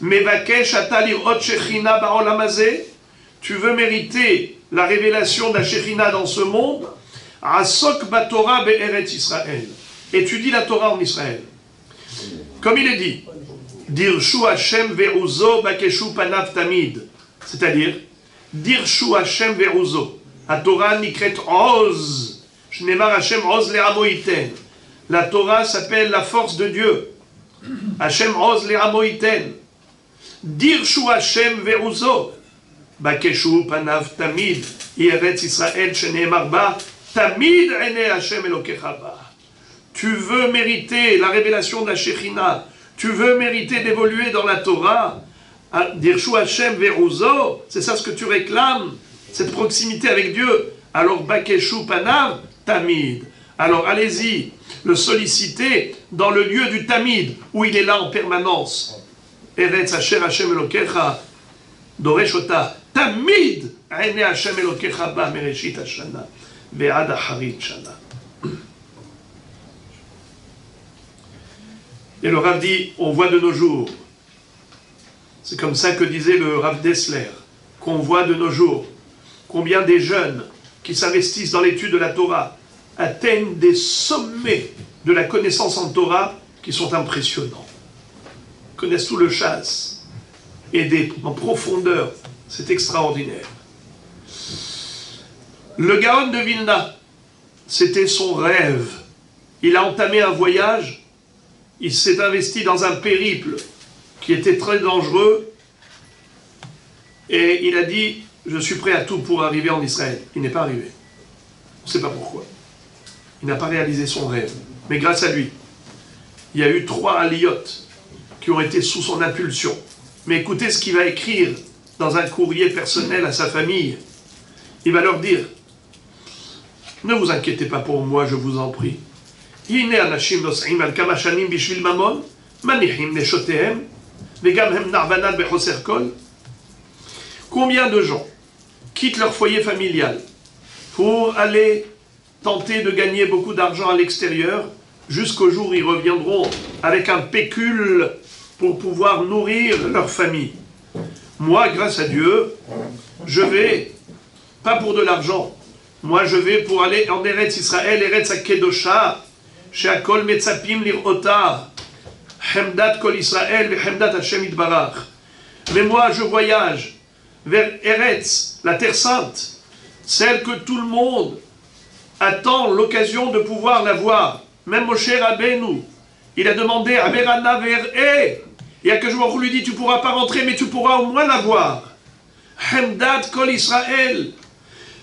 Mevakesh ata lirot shechina ba'olam hazeh. Tu veux mériter la révélation de la Shechina dans ce monde? Asok baTorah be'eretz Israël. Étudie la Torah en Israël. Comme il est dit, Dirshu Hashem ve'uzo bakeshu panav tamid. C'est-à-dire, Dirshu Hashem ve'uzo. La Torah nikret oz. Shnemar Hashem oz le'amoiten. La Torah s'appelle la force de Dieu. Hashem oz le'amoiten. Dirshu Hashem ve'uzo. Bakeshu panav tamid. Eretz Israël shneemar ba. Tamid ene Hashem elokecha ba. Tu veux mériter la révélation de la Shechina. Tu veux mériter d'évoluer dans la Torah. Dirshu Hashem ve'uzo. C'est ça ce que tu réclames. Cette proximité avec Dieu. Alors Bakeshu panav tamid. Alors allez-y, le solliciter dans le lieu du tamid, où il est là en permanence. Eretz asher Hashem elokecha doreshota. Tamid ene Hashem elokecha ba mereshit hashana ve'ad acharit shana. Et le Rav dit, on voit de nos jours. C'est comme ça que disait le Rav Dessler, qu'on voit de nos jours combien des jeunes qui s'investissent dans l'étude de la Torah atteignent des sommets de la connaissance en Torah qui sont impressionnants. Ils connaissent tout le chasse et en profondeur, c'est extraordinaire. Le Gaon de Vilna, c'était son rêve. Il a entamé un voyage, il s'est investi dans un périple qui était très dangereux, et il a dit, je suis prêt à tout pour arriver en Israël. Il n'est pas arrivé. On ne sait pas pourquoi. Il n'a pas réalisé son rêve. Mais grâce à lui, il y a eu 3 aliyot qui ont été sous son impulsion. Mais écoutez ce qu'il va écrire dans un courrier personnel à sa famille. Il va leur dire, ne vous inquiétez pas pour moi, je vous en prie. Combien de gens quittent leur foyer familial pour aller tenter de gagner beaucoup d'argent à l'extérieur jusqu'au jour où ils reviendront avec un pécule pour pouvoir nourrir leur famille. Moi, grâce à Dieu, je vais, pas pour de l'argent, moi je vais pour aller en Eretz Israël, Eretz HaKedosha, She'akol Metzapim Lir'ota, Hemdat Kol Israël, Hemdat Hashem Itbarach. Mais moi je voyage vers Eretz, la Terre Sainte, celle que tout le monde attend l'occasion de pouvoir la voir. Même Moshe Rabbeinu, il a demandé à Berana Ver'e, et à Akadosh lui dit, tu ne pourras pas rentrer, mais tu pourras au moins la voir. Hemdat Kol Israël,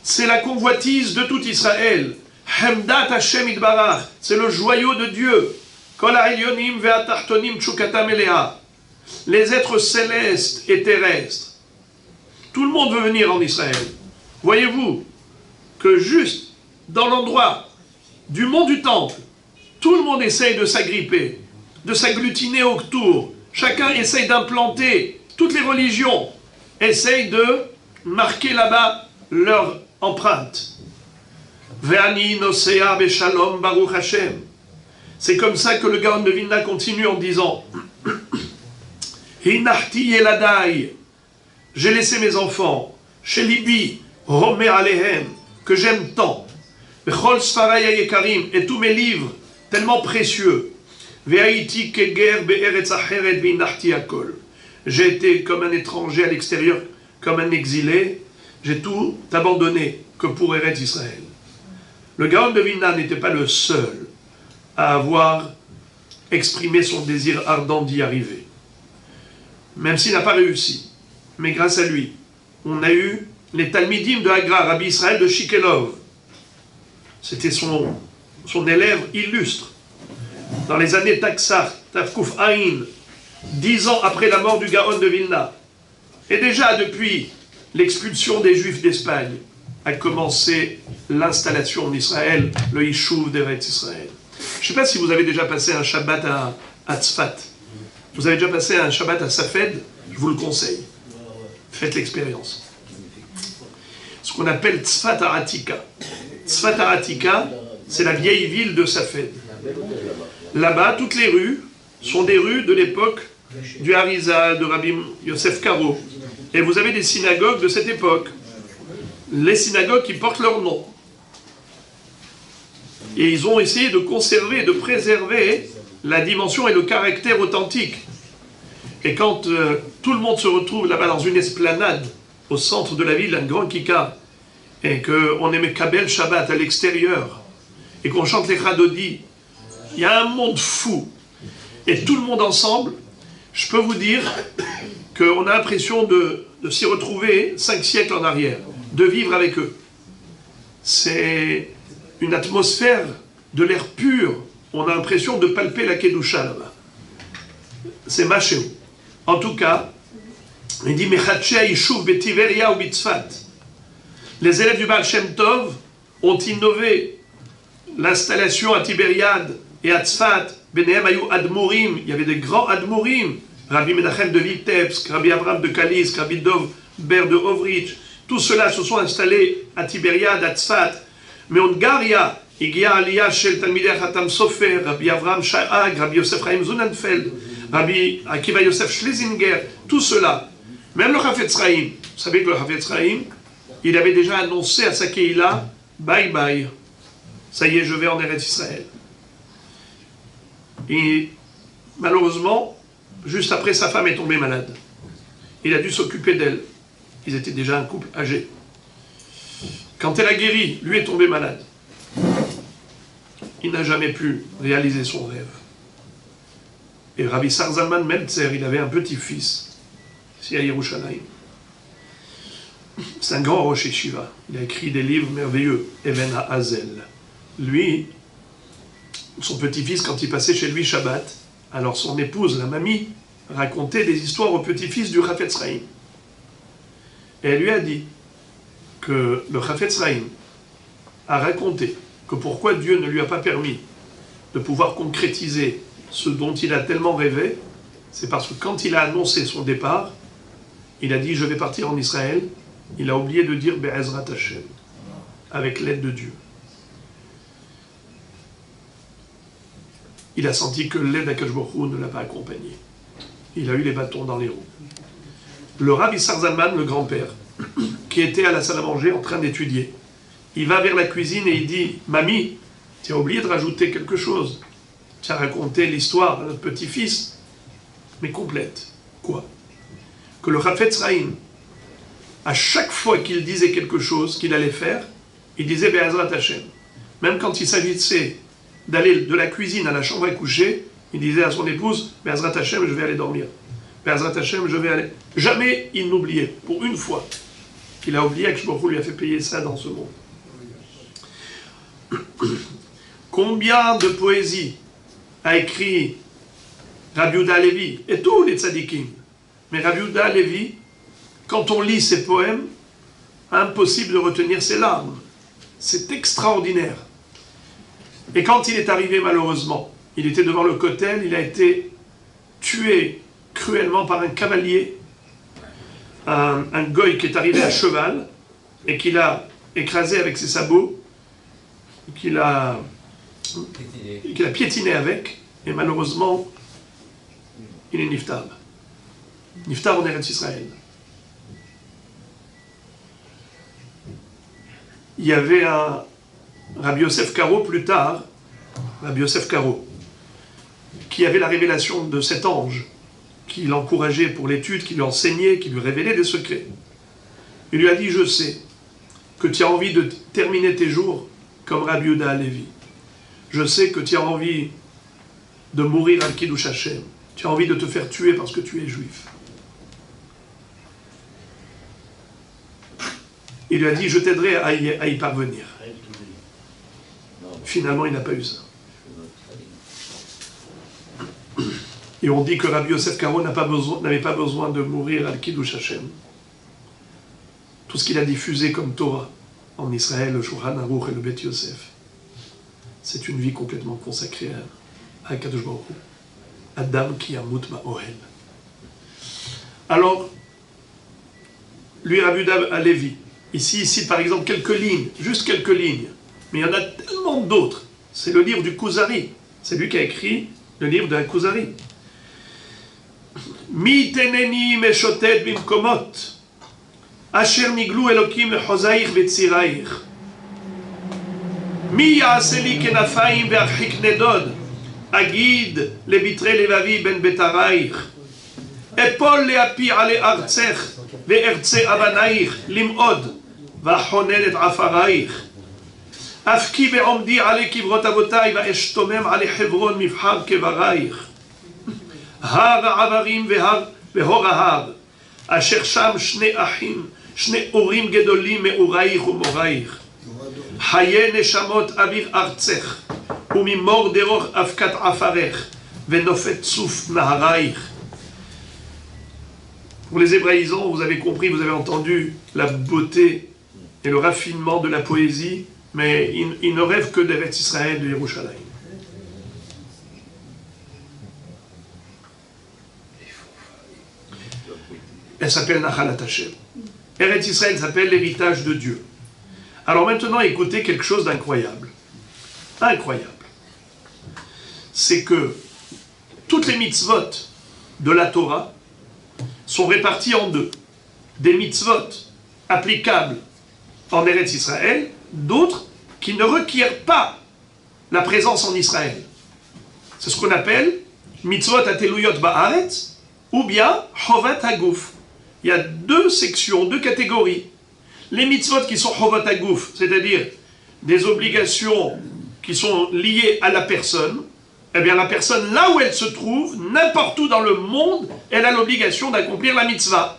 c'est la convoitise de tout Israël. Hemdat Hashem Itbarach, c'est le joyau de Dieu. Kol ha'elyonim ve'atachtonim tshukata melea, les êtres célestes et terrestres. Tout le monde veut venir en Israël. Voyez-vous que juste dans l'endroit du mont du Temple, tout le monde essaye de s'agripper, de s'agglutiner autour. Chacun essaye d'implanter, toutes les religions essayent de marquer là-bas leur empreinte. Ve'ani nosea beshalom baruch Hashem. C'est comme ça que le Gaon de Vilna continue en disant Hinachti yeladai, j'ai laissé mes enfants, chez Libi, Romer Alehem, que j'aime tant, Bechol Sfarai Yekarim, et tous mes livres, tellement précieux, Ve'aiti keger be'eretz acheret ve'inachti akol. J'ai été comme un étranger à l'extérieur, comme un exilé, j'ai tout abandonné que pour Eretz Israël. Le Gaon de Vilna n'était pas le seul à avoir exprimé son désir ardent d'y arriver. Même s'il n'a pas réussi. Mais grâce à lui, on a eu les Talmidim de Hagra, Rabbi Israël de Shikelov. C'était son élève illustre. Dans les années Taksar, Tafkouf Aïn, 10 ans après la mort du Gaon de Vilna, et déjà depuis l'expulsion des Juifs d'Espagne, a commencé l'installation en Israël, le Yishuv d'Eretz Israël. Je ne sais pas si vous avez déjà passé un Shabbat à Tzfat. Vous avez déjà passé un Shabbat à Safed, je vous le conseille. Faites l'expérience. Ce qu'on appelle Tzfat Aratika. Tzfat Aratika, c'est la vieille ville de Safed. Là-bas, toutes les rues sont des rues de l'époque du Harizal, de Rabbi Yosef Karo. Et vous avez des synagogues de cette époque. Les synagogues qui portent leur nom. Et ils ont essayé de conserver, de préserver la dimension et le caractère authentique. Et quand tout le monde se retrouve là-bas dans une esplanade, au centre de la ville, un grand kikar, et qu'on aimait Kabel Shabbat à l'extérieur, et qu'on chante les Chadodi, il y a un monde fou. Et tout le monde ensemble, je peux vous dire qu'on a l'impression de s'y retrouver 5 siècles en arrière, de vivre avec eux. C'est une atmosphère de l'air pur. On a l'impression de palper la Kedusha là-bas. C'est Machéo. En tout cas, il dit Mechatchea Yishuv Betiveria ou Bitzfat. Les élèves du Baal Shem Tov ont innové l'installation à Tibériade et à Tzfat. Benehem Ayu Admourim, il y avait des grands Admourim. Rabbi Menachem de Vitebsk, Rabbi Abraham de Kalisk, Rabbi Dov Ber de Ovrich. Tous ceux-là se sont installés à Tibériade, à Tzfat. Mais Ongaria הגיעה עלייה של תלמידי החתם סופר, רבי אברהם שאג, רבי יוסף חיים זוננפלד, רבי עקיבא יוסef Schlesinger, tout cela. Même le Chafetz Chaim, vous savez que le Chafetz Chaim, il avait déjà annoncé à sa Keïla, bye bye, ça y est, je vais en Eretz Israël. Et malheureusement, juste après, sa femme est tombée malade. Il a dû s'occuper d'elle. Ils étaient déjà un couple âgé. Quand elle a guéri, lui est tombé malade. Il n'a jamais pu réaliser son rêve. Et Rabbi Sar Zalman Meltzer, il avait un petit-fils, ici à Yerushalayim. C'est un grand Rosh Yeshiva. Il a écrit des livres merveilleux, Even HaAzel. Lui, son petit-fils, quand il passait chez lui Shabbat, alors son épouse, la mamie, racontait des histoires au petit-fils du Chafetz Chaim. Et elle lui a dit que le Chafetz Chaim a raconté que pourquoi Dieu ne lui a pas permis de pouvoir concrétiser ce dont il a tellement rêvé, c'est parce que quand il a annoncé son départ, il a dit « je vais partir en Israël », il a oublié de dire « Be'ezrat Hashem », avec l'aide de Dieu. Il a senti que l'aide d'Akadosh Baruch Hu ne l'a pas accompagné. Il a eu les bâtons dans les roues. Le Rabbi Sar Zalman, le grand-père, qui était à la salle à manger en train d'étudier, il va vers la cuisine et il dit « Mamie, tu as oublié de rajouter quelque chose. Tu as raconté l'histoire à notre petit-fils, mais complète. Quoi? Que le Chafetz Chaim, à chaque fois qu'il disait quelque chose qu'il allait faire, il disait Be'ezrat Hashem. Même quand il s'agissait d'aller de la cuisine à la chambre à coucher, il disait à son épouse Be'ezrat Hashem, je vais aller dormir. Be'ezrat Hashem, je vais aller. Jamais il n'oubliait, pour une fois, qu'il a oublié que Shborou lui a fait payer ça dans ce monde. Combien de poésie a écrit Rabbi Yehuda Halevi et tous les tzadikim. Mais Rabbi Yehuda Halevi, quand on lit ses poèmes, impossible de retenir ses larmes. C'est extraordinaire. Et quand il est arrivé malheureusement, il était devant le Kotel, il a été tué cruellement par un cavalier, un goy qui est arrivé à cheval et qui l'a écrasé avec ses sabots, qu'il a piétiné avec, et malheureusement, il est niftar. Niftar en Eretz Israël. Il y avait un Rabbi Yosef Karo plus tard, Rabbi Yosef Karo, qui avait la révélation de cet ange, qui l'encourageait pour l'étude, qui lui enseignait, qui lui révélait des secrets. Il lui a dit, je sais que tu as envie de terminer tes jours comme Rabbi Yehuda Halevi. Je sais que tu as envie de mourir al Kiddush Hashem. Tu as envie de te faire tuer parce que tu es juif. Il lui a dit, je t'aiderai à y parvenir. Finalement, il n'a pas eu ça. Et on dit que Rabbi Yosef Karo n'avait pas besoin de mourir al Kiddush Hashem. Tout ce qu'il a diffusé comme Torah en Israël, le Shulchan Aruch et le Bet Yosef, c'est une vie complètement consacrée à Kadosh Baruch Hu. Adam ki yamut ba'ohel. Alors, lui, Rabbi Yehuda Halevi, ici, cite par exemple quelques lignes, juste quelques lignes, mais il y en a tellement d'autres. C'est le livre du Kuzari. C'est lui qui a écrit le livre de Kuzari. Mi teneni meshotet bimkomot, asher niglu elokim lechozaich vetziraich. Mi ya'ase li kenafayim ve'archik nedod, agid lebitre levavi ben betaraich. Epol leapi ale artzech, ve'ertze avanaich, lim'od, va'chonen et afaraich. Afki be'omdi ale kivrot avotai, va'eshtomem ale Hebron mifhar kevarayich. הר העברים והור ההר, אשר שם שני אחים, שני אורים גדולים מאורייך ומורייך. חיי נשמות אוויר ארצך, וממור דרוך אבקת עפרך, ונופת צוף נהרייך. Pour les hébraïsants, vous avez compris, vous avez entendu la beauté et le raffinement de la poésie, mais ils ne rêvent que d'Eretz Israël, de Yerushalayim. Elle s'appelle Nachalat Hashem. Eretz Israël s'appelle l'héritage de Dieu. Alors maintenant, écoutez quelque chose d'incroyable. incroyable. C'est que toutes les mitzvot de la Torah sont réparties en deux. Des mitzvot applicables en Eretz Israël, d'autres qui ne requièrent pas la présence en Israël. C'est ce qu'on appelle mitzvot ateluyot ba'aretz ou bien chovat haguf. Il y a deux sections, deux catégories. Les mitzvot qui sont chovat haguf, c'est-à-dire des obligations qui sont liées à la personne, eh bien la personne, là où elle se trouve, n'importe où dans le monde, elle a l'obligation d'accomplir la mitzvah.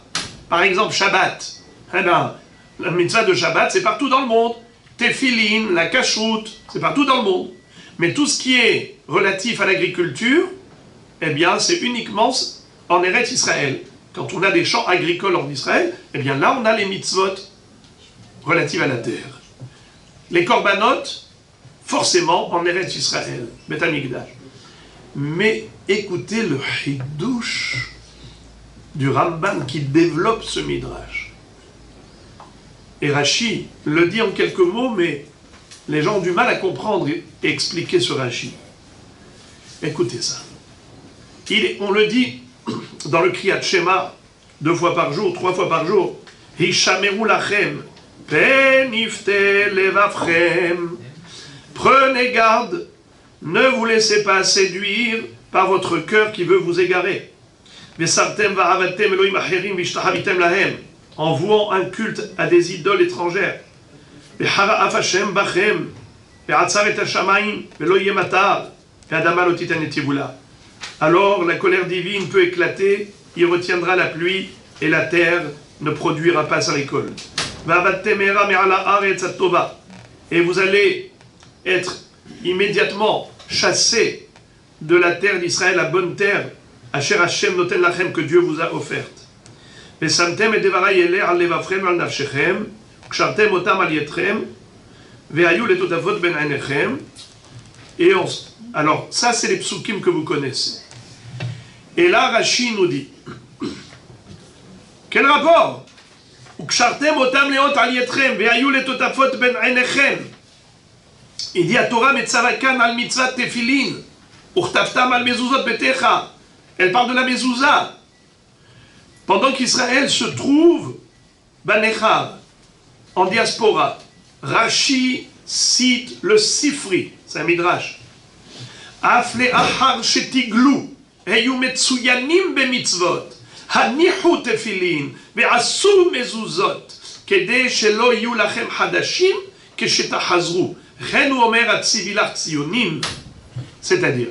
Par exemple, Shabbat. Eh bien, la mitzvah de Shabbat, c'est partout dans le monde. Tefillin, la kashrut, c'est partout dans le monde. Mais tout ce qui est relatif à l'agriculture, eh bien, c'est uniquement en Eretz Israël. Quand on a des champs agricoles en Israël, eh bien là, on a les mitzvot relatives à la terre. Les korbanot, forcément, en Eretz Israël, Beth Amikdash. Mais écoutez le chidouche du Ramban qui développe ce midrash. Et Rashi le dit en quelques mots, mais les gens ont du mal à comprendre et expliquer ce Rashi. Écoutez ça. On le dit dans le Kriyat Shema, 2 fois par jour, 3 fois par jour. Hishameru lachem, penifte levavchem. Prenez garde, ne vous laissez pas séduire par votre cœur qui veut vous égarer. Vesartem va'avatem Elohim acherim v'ishtahavitem lahem. En vouant un culte à des idoles étrangères. Ve'hara'af Hashem bachem, ve'atzar et hashamayim, ve'lo yematar, ve'adama lo titen et tibula. Alors la colère divine peut éclater, il retiendra la pluie, et la terre ne produira pas sa récolte. Et vous allez être immédiatement chassés de la terre d'Israël, la bonne terre, Asher Hashem noten lachem, que Dieu vous a offerte. Vesamtem et devarai ele al levavchem al nafshechem, kshartem otam al yetrem, ve'ayu letotavot ben einechem. Et alors, ça c'est les psukim que vous connaissez. Et là, Rashi nous dit, quel rapport? Il dit à Torah metzavakan al mitzvah tefilin, uchtaftam al mezuzot betecha. Elle parle de la mezouza. Pendant qu'Israël se trouve banechav, en diaspora, Rashi cite le Sifri, c'est un midrash. Afle ahar shetiglu, heyu metsuyanim bemitzvot, hanichu tefilin, ve'asu mezuzot, kede shelo yu lachem hadashim, keshetachazru. Renu omer atzivilach tzionim. C'est-à-dire,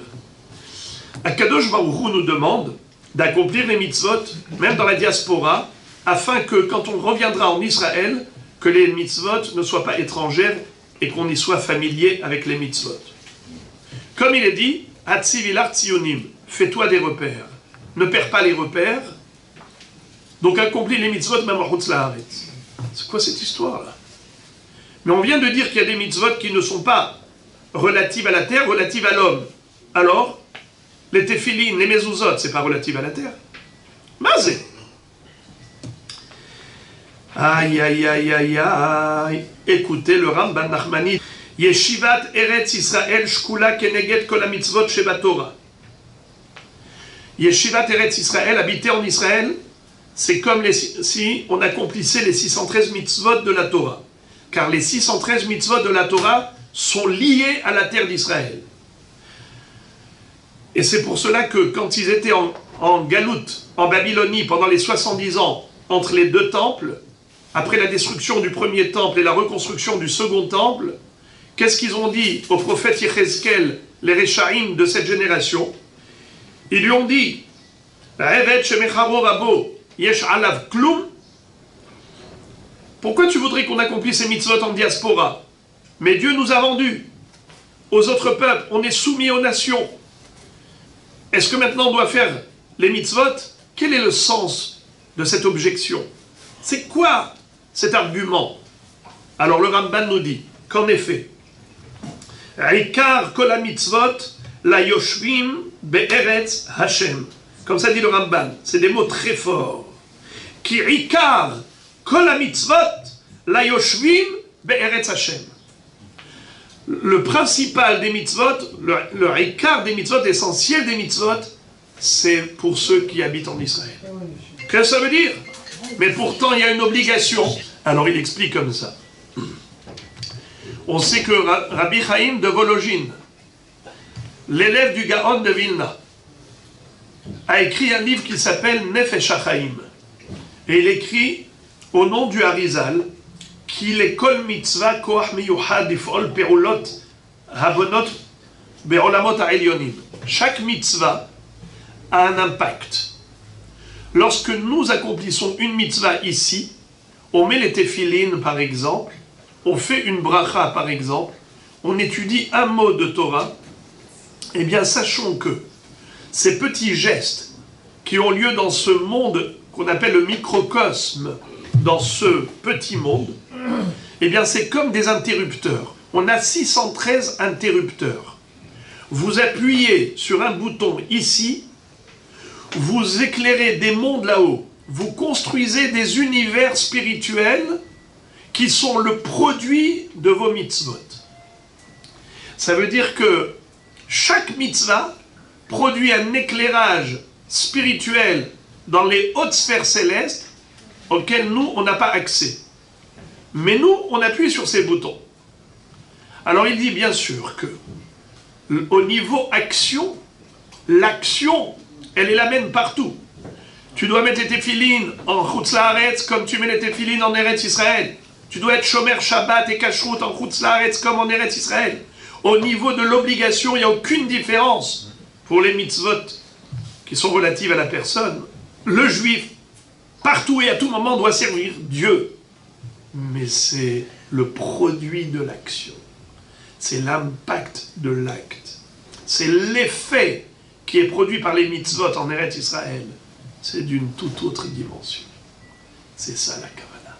Akadosh Baruch Hu nous demande d'accomplir les mitzvot, même dans la diaspora, afin que, quand on reviendra en Israël, que les mitzvot ne soient pas étrangères et qu'on y soit familier avec les mitzvot. Comme il est dit, Hatzivilar Tzionim, fais-toi des repères. Ne perds pas les repères. Donc accomplis les mitzvot même en Chutz La'aretz. C'est quoi cette histoire-là? Mais on vient de dire qu'il y a des mitzvot qui ne sont pas relatives à la terre, relatives à l'homme. Alors, les tefillin, les mezuzot, c'est pas relatif à la terre. Mazé. Aïe, aïe, aïe, aïe, aïe. Écoutez le Ramban Nachmani. Yeshivat Eretz Israël shkula keneged kol mitzvot sheba Torah. Yeshivat Eretz Israël, habiter en Israël, c'est comme si on accomplissait les 613 mitzvot de la Torah. Car les 613 mitzvot de la Torah sont liés à la terre d'Israël. Et c'est pour cela que quand ils étaient en Galoute, en Babylonie, pendant les 70 ans, entre les deux temples, après la destruction du premier temple et la reconstruction du second temple, qu'est-ce qu'ils ont dit au prophète Yechezkel, les Réchaïm de cette génération? Ils lui ont dit, pourquoi tu voudrais qu'on accomplisse ces mitzvot en diaspora? Mais Dieu nous a vendus aux autres peuples, on est soumis aux nations. Est-ce que maintenant on doit faire les mitzvot? Quel est le sens de cette objection? C'est quoi cet argument? Alors le Ramban nous dit qu'en effet, Ikar kol mitzvot la yoshvim be'eretz Hashem. Comme ça dit le Ramban, c'est des mots très forts. Ki Ikar kol mitzvot la yoshvim be'eretz Hashem. le principal des mitzvot, le écart des mitzvot, l'essentiel des mitzvot, c'est pour ceux qui habitent en Israël. Qu'est-ce que ça veut dire? Mais pourtant, il y a une obligation. Alors, il explique comme ça. On sait que Rabbi Chaim de Volojine, l'élève du Gaon de Vilna, a écrit un livre qui s'appelle Nefesh HaChaim. Et il écrit au nom du Harizal qu'il est kol mitzvah koach miyuchad lif'ol perulot habonot be'olamot ha'elyonim. Chaque mitzvah a un impact. Lorsque nous accomplissons une mitzvah ici, on met les téphilines par exemple, on fait une bracha par exemple, on étudie un mot de Torah, eh bien sachons que ces petits gestes qui ont lieu dans ce monde qu'on appelle le microcosme, dans ce petit monde, eh bien c'est comme des interrupteurs. On a 613 interrupteurs. Vous appuyez sur un bouton ici, vous éclairez des mondes là-haut, vous construisez des univers spirituels qui sont le produit de vos mitzvot. Ça veut dire que chaque mitzvah produit un éclairage spirituel dans les hautes sphères célestes auxquelles nous, on n'a pas accès. Mais nous, on appuie sur ces boutons. Alors il dit bien sûr que au niveau action, l'action, elle est la même partout. Tu dois mettre les téphilines en Chutz La'aretz comme tu mets les téphilines en Eretz Israël. Tu dois être Shomer Shabbat et Kashrut en Chutz La'aretz comme en Eretz Israël. Au niveau de l'obligation, il n'y a aucune différence pour les mitzvot qui sont relatives à la personne. Le juif, partout et à tout moment, doit servir Dieu. Mais c'est le produit de l'action. C'est l'impact de l'acte. C'est l'effet qui est produit par les mitzvot en Eretz Israël. C'est d'une toute autre dimension. C'est ça la Kavanah.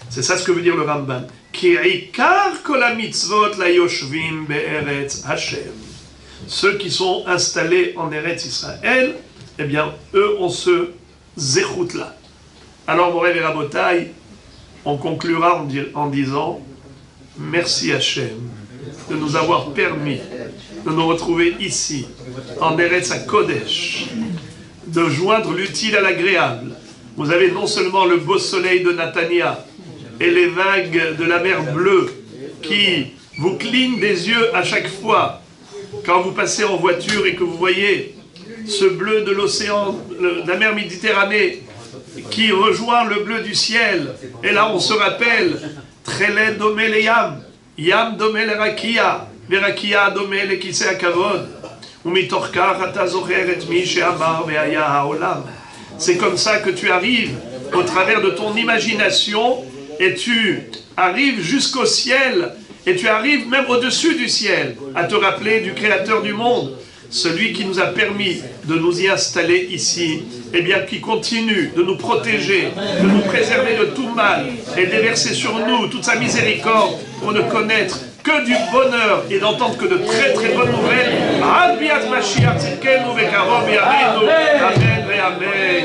C'est ça ce que veut dire le Ramban. Ki ikar kol mitzvot la yoshvim be'eretz Hashem. Ceux qui sont installés en Eretz Israël, eh bien, eux ont ce zéchout là. Alors, Moré et Rabotai, on conclura en disant merci Hashem de nous avoir permis de nous retrouver ici, en Eretz HaKodesh, de joindre l'utile à l'agréable. Vous avez non seulement le beau soleil de Natania et les vagues de la mer Bleue qui vous clignent des yeux à chaque fois quand vous passez en voiture et que vous voyez ce bleu de l'océan, de la mer Méditerranée qui rejoint le bleu du ciel. Et là on se rappelle Trele domé le Yam domé le Rakia, Verakia domé le Kisei HaKavod. C'est comme ça que tu arrives au travers de ton imagination et tu arrives jusqu'au ciel et tu arrives même au-dessus du ciel à te rappeler du Créateur du monde, celui qui nous a permis de nous y installer ici, et bien qui continue de nous protéger, de nous préserver de tout mal et déverser sur nous toute sa miséricorde pour ne connaître que du bonheur et d'entendre que de très très bonnes nouvelles. Amen et Amen.